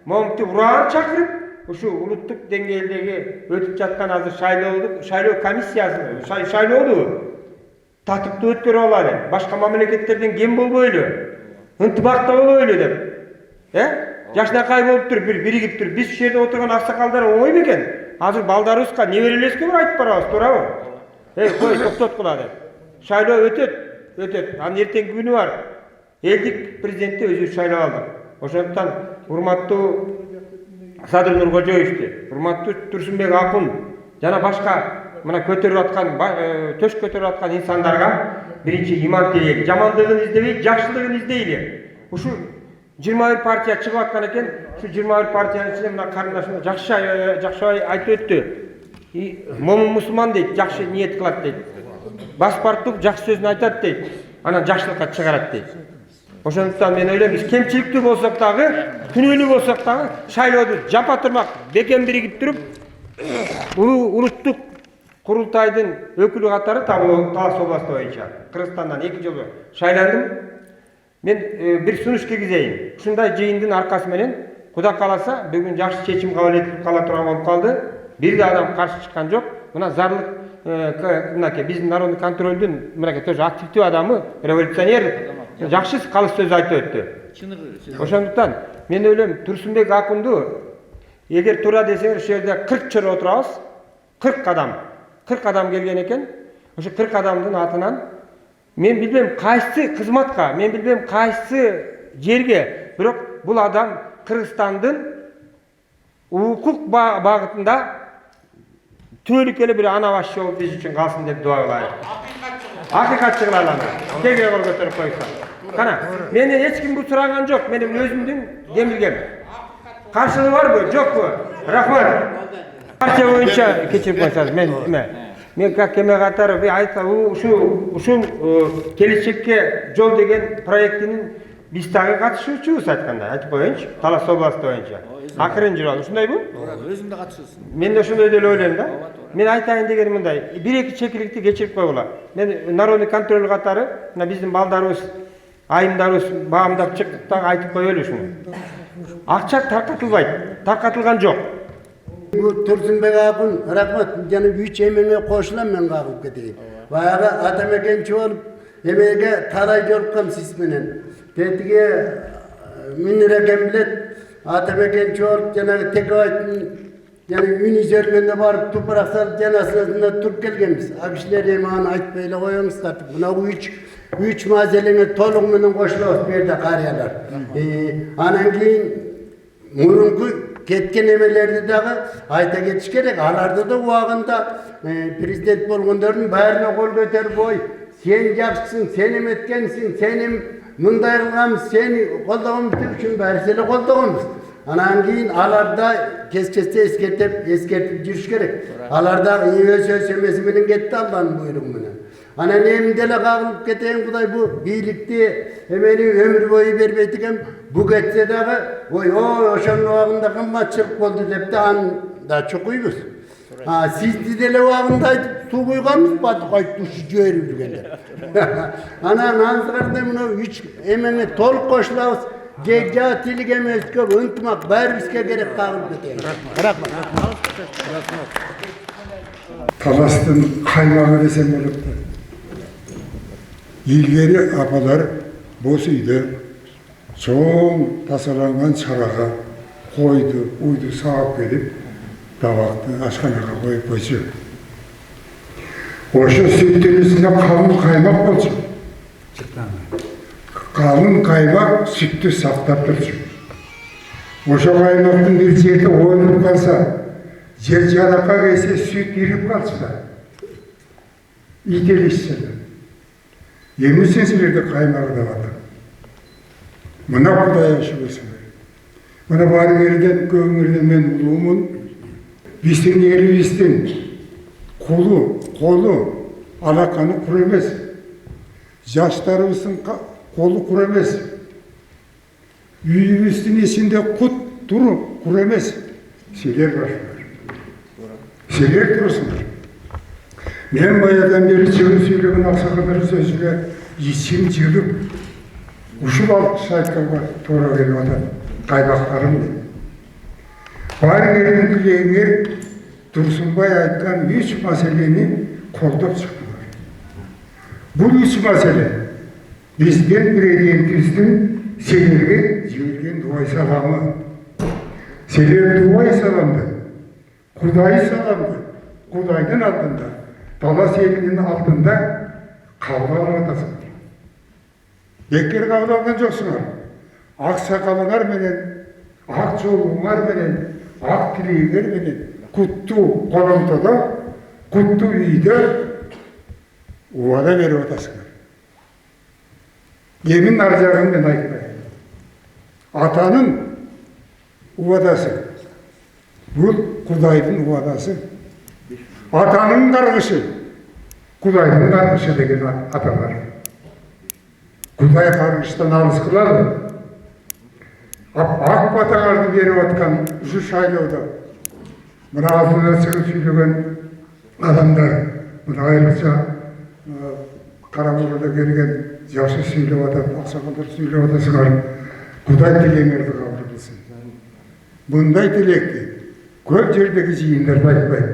Speaker 12: момунту ураан чакырып, ушу улуттук деңгээлдеги өтүп жаткан азыр шайлоо комиссиясы, шайлооду татыктуу өткөрүп алайлы, башка мамлекеттерден кем болбойлу, ынтымакта болойлу деп. Жашнакай болуп туруп, биригип туруп, биз ушул жерде отурган аксакалдар оңой бекен. Азыр балдарыбызга, неберелерибизге бир айтып барабыз, туурабы? Кой, токтоткула деп. Шайлоо өтөт. Анын эртеңки күнү бар. Элдик президентти өзүбүз шайлап алдык. Ошондуктан урматтуу Садыр Нуркожоевичти, урматтуу Турсунбек Акун жана башка мына көтөрүп аткан, төш көтөрүп аткан инсандарга биринчи иман тилейли. Жамандыгын издебей, жакшылыгын издейли. Ушу 21 партия чыгып аткан экен. Ушу 21 партиянын ичинде мына карындашым жакшы айтып өттү. Момун мусулман дейт, жакшы ниет кылат дейт. Баспарттук жакшы сөзүн айтат дейт. Анан жакшылыкка чыгарат дейт. Ошондуктан мен ойлойм, биз кемчиликтүү болсок дагы, күнөөлүү болсок дагы шайлооду жапа турмак бекем биригип туруп, улуттук курултайдын өкүлү катары Талас областы боюнча Кыргызстандан 2 жолу шайландым. Мен бир сунуш киргизейин. Ушундай жыйындын аркасы менен Куда кааласа бүгүн жакшы чечим кабыл этилип кала турган болуп калды. Бир да адам каршы чыккан жок. Мына зарлык мынакей биздин народный контролдун мынакей тоже активдүү адамы, революционер жакшы калыс сөз айтып өттү. Ошондуктан мен ойлойм, Турсунбек Акунду эгер туура десеңер ушул жерде 40 чыр отурабыз. 40 адам келген экен. Ошо 40 адамдын атынан мен билбейм кайсы кызматка, мен билбейм кайсы жерге, бирок бул адам Кыргызстандын укук багытында түбөлүккө бир ана башчы болуп биз үчүн калсын деп дуа кылайын. Акыйкатчы кылайлы. Тегере кол көтөрүп койсо. Кана, мени эч ким бул сураган жок. Менин өзүмдүн демилгем. Каршылыгы барбы, жокпу? Рахмат. Партия боюнча кечирип койсоңуз, мен как эме катары айтсам, ушул келечекке жол деген проектинин биз дагы катышуучубуз айтканда, айтып коеюнчу. Талас областы боюнча. Акырын жүрөбүз. Ушундайбы?
Speaker 2: Өзүм да катышасың.
Speaker 12: Мен да ошондой деле ойлойм да. Мен айтайын дегеним мындай, бир-эки чекиликти кечирип койгула. Мен народный контроль катары, мына биздин балдарыбыз, айымдарыбыз баамдап чыктык да айтып коелу ушуну. Акча таркатылбайт, таркатылган жок.
Speaker 7: Турсунбек абын, рахмат, жана 3 эмеңе кошулам мен кагылып кетейин. Баягы атамекенчи болуп, эмеге тарай жолуккам сиз менен. Тетиге Минирекен билет, атамекенчи болуп, жанагы Текебайдын жана үн изергенде барып тупурак салып жаназасына туруп келгенбиз. А кишилер эми аны айтпай эле коюңуз тартып. Мына 3 маселеңе толук менен кошулабыз бу жерде карыялар. Анан кийин мурунку кеткен эмелерди дагы айта кетиш керек. Аларды да убагында президент болгондордун баарына кол көтөрүп, ой, сен жакшысың, сен эметкенсиң, сен мындай кылганбыз, сени колдогонбуз деп үчүн баарыбыз эле колдогонбуз. Анан кийин аларда кескесте эскертип жүрүш керек. Аларда өз эмеси менен кетти Алланын буйругу менен. Анан эми деле кагылып кетейин, Кудай бу бийликти эмени өмүр бою бербейт экен. Бу кетсе дагы, ой, ошонун убагында кымбатчылык болду деп да аны да чукуйбуз. Сизди деле убагында айтып суу куйганбыз, батып тушу жиберип жүргенде. Анан азыркандай мына 3 эмене толук кошулабыз. Жа тилик эмеспке ынтымак баарыбызга керек кагылып кетейин. Рахмат.
Speaker 1: Таластын каймагы десем болот да. Илгери апалар бос үйдө чоң тазаланган чарага койду, уйду саап келип, табакты ашканага коюп койчу. Ошо сүттүн үстүнө калың каймак болчу. Kalın kaymak süttü saktaptır. Oşo kaymaktın bir жерде oyulup kalsa, жер жаракка келсе süt irip kalsa, ителişse de. Emin sилерде kaymağı da var. Mına Kudaya yaşıyorsunlar. Mına bari yerden, göğünlerden ben uluğumun, bizden yeri bizden, kolu, alakanı kuremez. Yaşlarımızın kolu kuremez. Üyümüzün içinde kut duru kuremez. Şeyler var. Şeyler durursunlar. Ben bayadan beri çığın söylemin aksakaları sözüyle içim cılıp uşul alıp saytkaga tora verip atar. Kaybaklarım. Bari yerin dileğine Dursunbay aytkan 3 meseleni koldap çıktılar. Bu 3 mesele bizden bireydenimizдің сендерге жіберген дуай саламы. Сендер дуай саламды, Құдай саламды, Құдайдың алдында, талас елінің алдында қабыл алатасыңдар. Бекер қабыл алған жоқсыңар. Ақ сақалыңар менен, ақ жолыңар менен, ақ тілегіңер менен, құтты қолымтада, құтты үйде уада беріп атасыңар. Емін аржағын мен айтпайын. Атаның уадасы, бұл Құдайдың уадасы. Атаның қарғышы, Құдайдың қарғышы деген аталар. Құдай қарғыштан алыс қылады. Ақ батағарды беріп атқан жүз шайлауда, мына алдына шығып сөйлеген адамдар, мына айрықша Қарамұрда келген жақсы сөйлеп атап, ақсақалдар сөйлеп атасыңар, Құдай тілеңерді қабыл қылсын. Бұндай тілекті көп жердегі жиындарды айтпайды.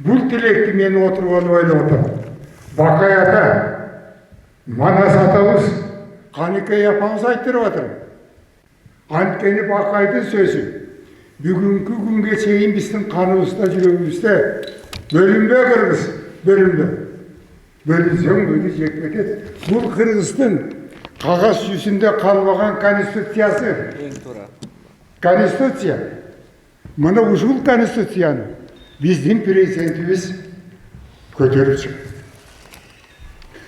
Speaker 1: Бұл тілекті мен отырып алып ойлап отырмын. Бақай ата, Манас атамыз, Қанекей апамыз айттырып отыр. Анткени Бақайдың сөзі, бүгінгі күнге шейін біздің қанымызда жүрегімізде бөлінбе Қырғыз, бөлінбе. бөлінсең бөлі жек кетеді. Бұл Қырғызстан қағаз жүзінде қалмаған конституциясы. Конституция. Мына ушул конституцияны биздин президентибиз көтеріп шықты.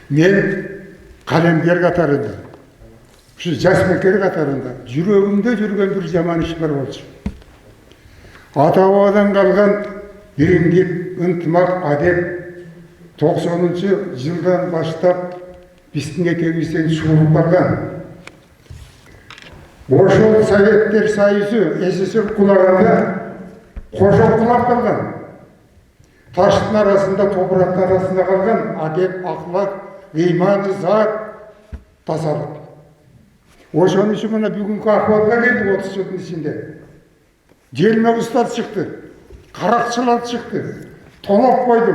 Speaker 1: Мен қаламгер қатарында, жасмекер қатарында жүрегімде жүрген бір жаман іш бар болчу. Ата-бабадан қалған биримдик, ынтымақ, адеп 90 жылдан баштап биздин этегибизден чыгып барган. Ошол Советтер Союзу СССР кулаганда кошо кулап калган. Таштын арасында, топырақтың арасында қалған адеп, ақлақ, иман, зат, тазалық. Ошоның үшін мына бүгінгі ахуалға келді 30 жылдың ішінде. Желме құстар шықты, қарақшылар шықты, тонап қойды.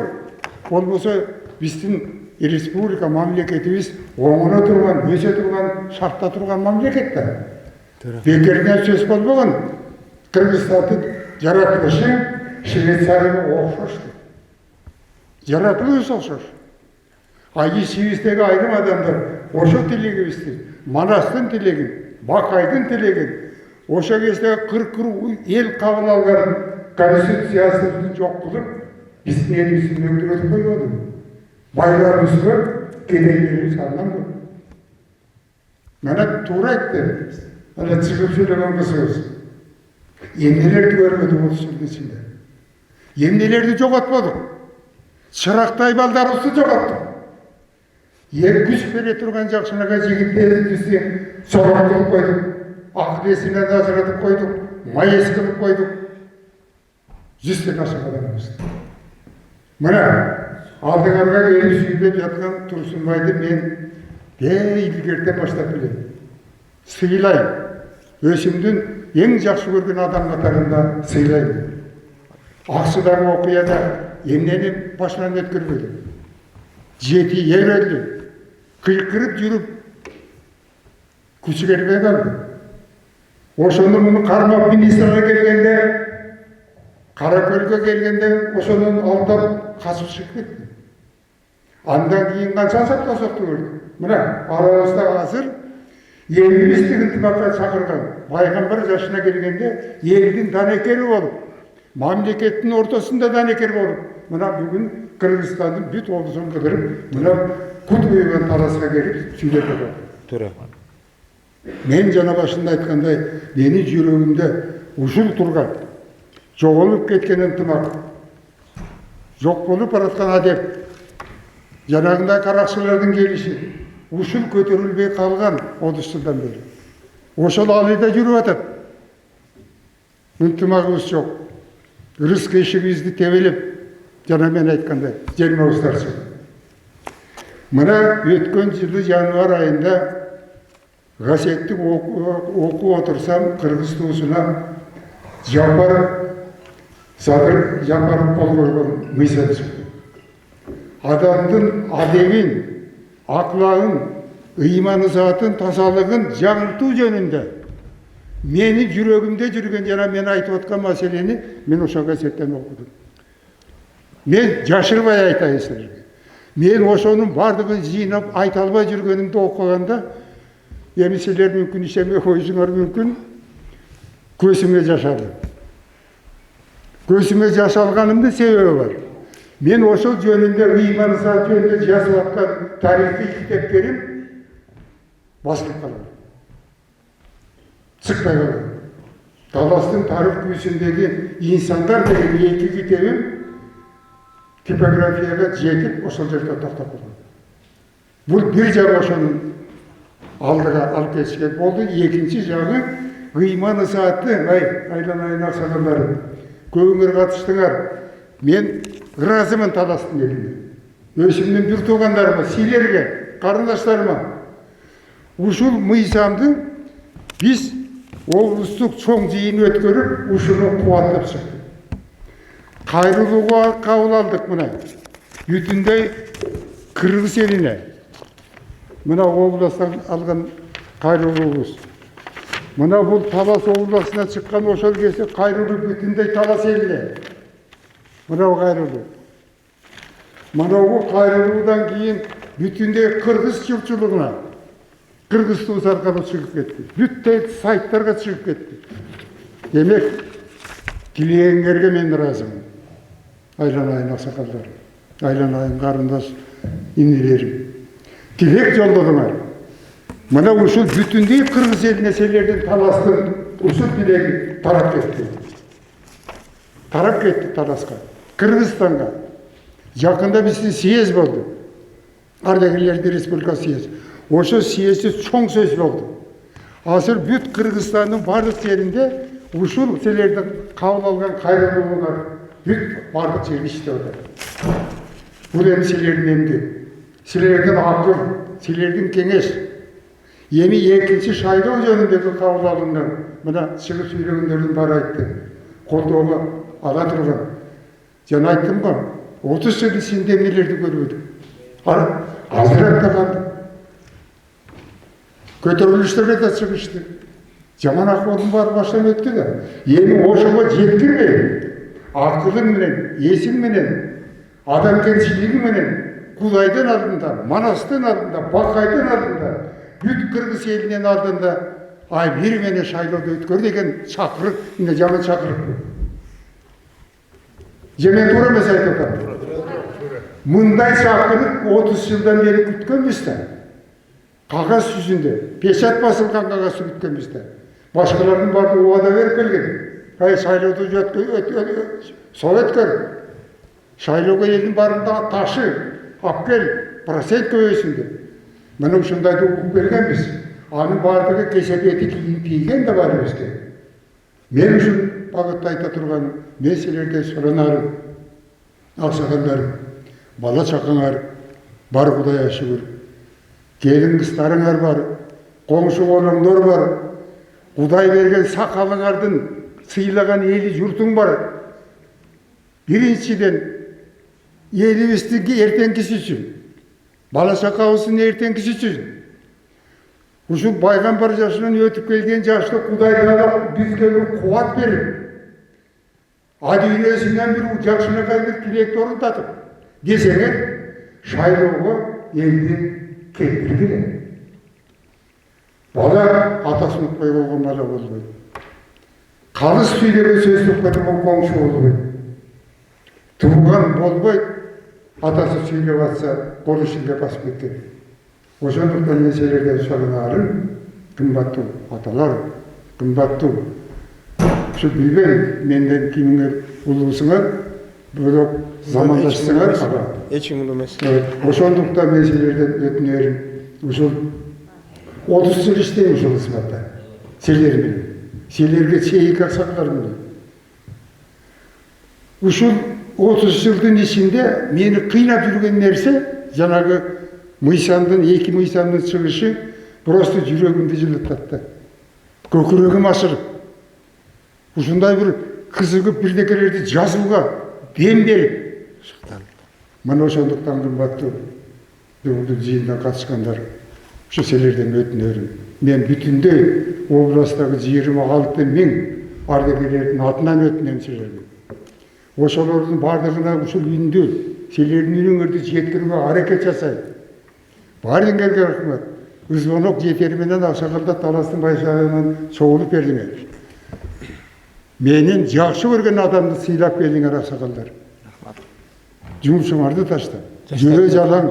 Speaker 1: Болмаса біздің республика мемлекетіміз оңына тұрған, өсе тұрған, шартта тұрған мемлекет. Бекерден сөз болмаған. Қырғызстандың жаратылышы Швейцарияға оқшашты. Жаратылыш оқшаш. Есебіздегі айрым адамдар ошо тілегімізді, Манастың тілегін, Бақайдың тілегін, ошо кездегі 40 ел қабыл алған конституциясын жоқ қылып, біздің елімізді өндіріп қоймады. Байларымызға кедейлеріміз алған ғой. Мана тура айтты. Мана шығып сөйлеген қызыңыз. Емнелерді көрмеді 30 жылдың ішінде. Емнелерді жоғалтпадық. Шырақтай балдарымызды жоғалттық. Күш бере тұрған жақшынаға жігіттерімізді сорақ қылып қойдық. Ақылесінен ажыратып қойдық. Майыс қылып қойдық. 100-тен ашық адамымызды. Мына алдыңарға келіп сүйдеп жатқан Тұрсынбайды мен илгерден баштап білемін. Сыйлайым. Өсімдің ең жақсы көрген адам қатарында сыйлайым. Ақсыдағы оқияда емнені башынан өткірмеді. Жеті ер өлді. Қиқырып жүріп күшігерге қалды. Ошоны мұны қармап министрға келгенде, Қаракөлге келгенде ошоның алдап қасып шығып кетті. Андан кейін қанша сапта соқты көрді. Мына арамызда қазір елімізді ынтымаққа шақырған пайғамбар жасына келгенде елдің данекері болып, мемлекеттің ортасында данекер болып, мына бүгін Қырғызстанның бүт облысын қыдырып, мына құт үйген тарасқа келіп сөйлеп отыр. Мен жана башында айтқандай, менің жүрегімде ушул тұрған, жоғалып кеткен ынтымақ, жоқ болып баратқан адеп, жанағындай қарақшылардың келіші, ушул көтерілбей қалған 30 жылдан бері. Ошол алыйда жүріп атат. Ынтымағымыз жоқ. Рызық ешігімізді тебелеп, жана мен айтқандай, жермеуіздер сөз. Мына өткен жылы январ айында ғасеттік оқу отырсам, Қырғыз туысына Жапар қол қойған мысал шықты. Адамдың адебін, ақлағын, иманы затын, тазалығын жаңғырту жөнінде мені жүрегімде жүрген жана мен айтып отқан мәселені мен ошо газеттен оқыдым. Мен жашырбай айтайын сіздерге. Мен ошоның бардығын жинап айта албай жүргенімді оқығанда, емеселер мүмкін, ишеме ойсыңар мүмкін, көзіме жашады. Көзіме жашалғанымды себебі бар. Мен ошол жөнінде, иманы зат жөнінде жазып атқан тарихи китептерим басылып қалған. Шықпай қалған. Таластың тарих күйісіндегі инсандар деген 2 китебім типографияға жетіп, ошол жерде тоқтап қалған. Бұл бір жағы ошоның алдыға алып кетішкен болды. Екінші жағы иманы заты, айланайын ақсақалдарым, көңір қатыштыңар. Мен разымын таластың еліне. Өсімнің бір туғандарыма, силерге, қарындаштарыма. Ушул мыйзамды біз облыстық чоң жиын өткөрүп, ушуну кубаттап чыкты. Кайрылууга кабыл алдык мына. Бүтүндөй Кыргыз элине. Мына областан алган кайрылуубуз. Мына бул Талас областына чыккан ошол кезде кайрылуу бүтүндөй Талас элине. Мына кайрылуу. Manavı kayrılığından keyin bütünde Kırgız çılçılığına, Kırgız tuğuz arkalı çıkıp ketti. Bütün saytlarga çıkıp ketti. Demek, dileyenglerge men razımın. Aylanayın aksakallar, aylanayın karındaş innilerim. Dilek yolladılar. Mana usul bütündey Kırgız el meselelerden talastın, usul dilegi tarap etti. Tarap etti talaska. Kırgızstan'a. Yakında bizim siyez oldu. Ardagirlerdi Respublika siyez. Oşo siyezi çoğun söz oldu. Asıl büt Kırgızstan'ın barlık yerinde usul selerden kabul algan kayrılığına büt barlık yeri işte orada. Bu da silerden emdi. Silerden akıl, silerden kengeş. Yeni yekinci şaydon jönündeki kabul alıngan. Buna çıkıp söylegenlerden bara aytты. Koltuğuma ala turgan. Jana ayttım mı? 30 yıl içinde nelerdi görürdüm. Azırakta kaldı. Kötürülüşlerine de çıkıştı. Zaman akılın var baştan öttü de. Yeni oşuma жеткирmeyin. Akılın menen, esin menen, adam kendisiliği menen, Kuday'dan ardında, Manas'tan ardında, Bakay'dan ardında, büt Kırgız elinden ardında, ay bir mene şaylodu ötkör degen çakırık, yine zaman çakırık. Jemen doğru mesele tokan. Mınday çakırık 30 yıldan beri kütkönmüşler. Kağız yüzünde, peşat basılgan kağız kütkönmüşler. Başkalarının bardı ovada verip gelgen. Hay şaylodu sovet kör. Şayloga elin barında taşı, apkel, prosent köysünde. Mana uşundaydı okup bergen biz. Anın bardığı kesebiyeti kiygen de var bizde. Men uşun bagıtta ayta turgan meselelerde soranarım. Aksakallarım, bala çakınar, bar Kudaya şükür. Gelin kızlarınar var, komşu oğlanlar var. Kuday bergen sakalыңардын sıylagan eli yurtun var. Birinciden elibizдің ertenkisi için, bala çakabısının ertenkisi için. Uşun baygambar yaşынан ötüp kelgen yaşta Kuday'da bizge bir kuvat verip, adilesinden bir jakşına kaydık tilekti oruntatıp, desene şayroğu elini kettirdiler. Bala atasını koyup bala oldu. Kalız söylege söz tutmadı bu komşu oldu. Tuğgan bolboy, atası söylep atsa, kolu şilge basıp ketken. Oşonduktan meselelerde sorunarım, kımbattı atalar, kımbattı. Şu bilbeyim, menden kimine uluğusuna, böyle zamandaşsınlar.
Speaker 12: Eçin ulu mesele.
Speaker 1: Evet, oşonduktan meselelerden ötünerim. Usul 30 yıl işteyim usul ısmatta. Sellerim. Sellerge çeyik aksaklarım. Usul 30 yılın içinde meni kıynap yürügen nerse, janagı iki mıysandın çıkışı prosto жүрегimdi жылытатты. Көкірегім ашырып. Ушундай bir кызыгып бирдекелерди жазууга дем берип. Мына ошондуктан кымбаттуу бүгүнкү жыйындан катышкандар, ушу силерден өтүнөрүм. Мен бүтүндөй областагы 26 000 ардагерлердин атынан өтүнөм силерге. Ошолордун бардыгына ушул үндү, силердин үйүңөрдү жеткирүүгө аракет жасайм. Баарыңерге рахмат. Звонок жетери менен Аксакалда таластын байшагынан чогулуп бердиңер. Менин жакшы көргөн адамды сыйлап келдиңер Аксакалдар. Жумушуңарды таштап. Жүрө жалаң,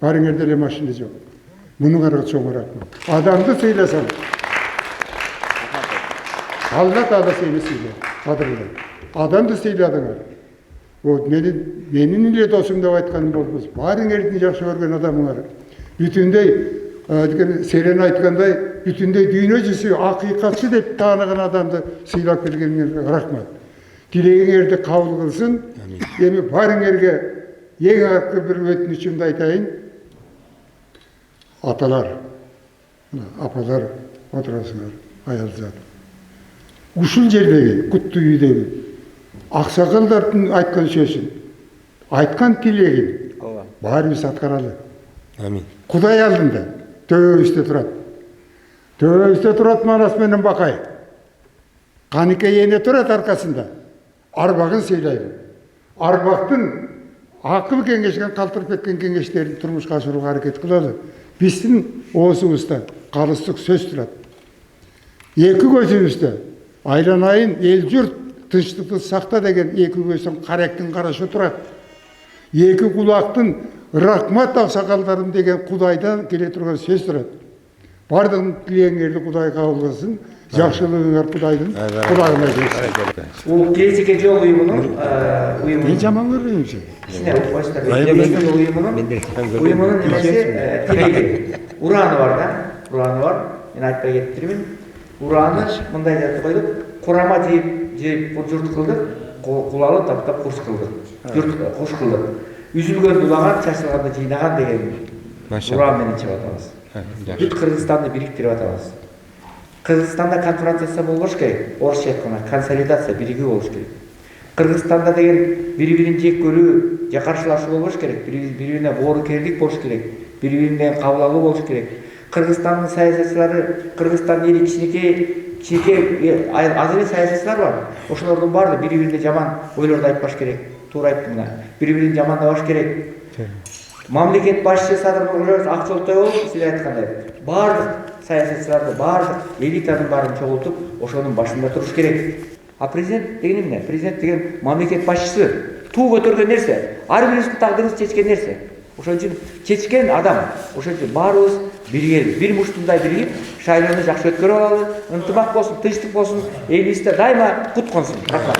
Speaker 1: барыңерде эле машина жок. Мунуңарга чоң рахмат. Адамды сыйласаң. Алла Таала сени сыйлайт. Кадырлайт. Адамды сыйладыңар. Вот менин эле досум деп айтканым болбос. Барыңердин жакшы көргөн адамыңар. Бүтүндөй Сeren ayткандай, бүтүндөй дүйнө жүзү акыйкатчы деп тааныган адамды сыйлап келгениңерге рахмат. Тилегиңерди кабыл кылсын. Эми барыңерге эң акыркы бир өтүнүчүмдү айтайын. Аталар, апалар отурасыңар, аялзат. Ушул жердеги, куттуу үйдөгү аксакалдардын айткан сөзүн, айткан тилегин баарыбыз аткаралы.
Speaker 12: Амин.
Speaker 1: Кудай алдында төбөбүздө турат. Төбөбүздө турат Манас менен Бакай. Каныке эне турат аркасында. Арбагын сыйлайды. Арбактын акыл кеңешкен калтырып кеткен кеңештерди турмушка ашырууга аракет кылалы. Биздин оозубузда калыстык сөз турат. Эки көзүбүздө айланайын эл журт тынчтыкты сакта деген эки көздүн каректин карашы турат. Эки кулактын рахмат аксакалдарым деген Кудайдан келе турган сөз турат. Бардыгын тилегеңерди Кудай кабыл кылсын. Жакшылыгыңар Кудайдын кулагына келсин.
Speaker 3: Бул келечекке жол уюмунун
Speaker 1: Мен жаман көрбөйм сени.
Speaker 3: кичине укпайсыздар. Уюмунун немеси тилеги. Ураны бар да. Ураны бар. Мен айтпай кетиптирмин. Ураны мындай жатып койдук. Курама жеп журт кылдык. Кулалы таптап курс кылдык. Журт куш кылдык. Үзүлгөн дулаган, чачылганды жыйнаган деген уран менен чыгып атабыз. Бүт Кыргызстанды бириктирип атабыз. Кыргызстанда конфронтация болбош керек. Орусча айтканда консолидация, биригүү болуш керек. Кыргызстанда деген бири-бирин жек көрүү, же каршылашуу болбош керек. Бири-бирине боорукерлик болуш керек. Бири-бирине кабыл алуу болуш керек. Кыргызстандын саясатчылары, Кыргызстан эли кичинекей аз эле саясатчылар бар. Ошолордун баары бири-бирине жаман ойлорду айтпаш керек. Туура айттым мына. Бири-бирин жамандабаш керек. Мамлекет башчысы Садыр Нуркулиев Акчолтой болуп, сиз айткандай, бардык саясатчыларды, бардык элитанын баарын чогултуп, ошонун башында туруш керек. А президент деген эмне? Президент деген мамлекет башчысы, туу көтөргөн нерсе, ар бирибиздин тагдырыбызды чечкен нерсе. Ошон үчүн чечкен адам. Ошон үчүн баарыбыз бирге, бир муштундай биригип, шайлоону жакшы өткөрүп алалы, ынтымак болсун, тынчтык болсун, элибизде дайыма кут консун. Рахмат.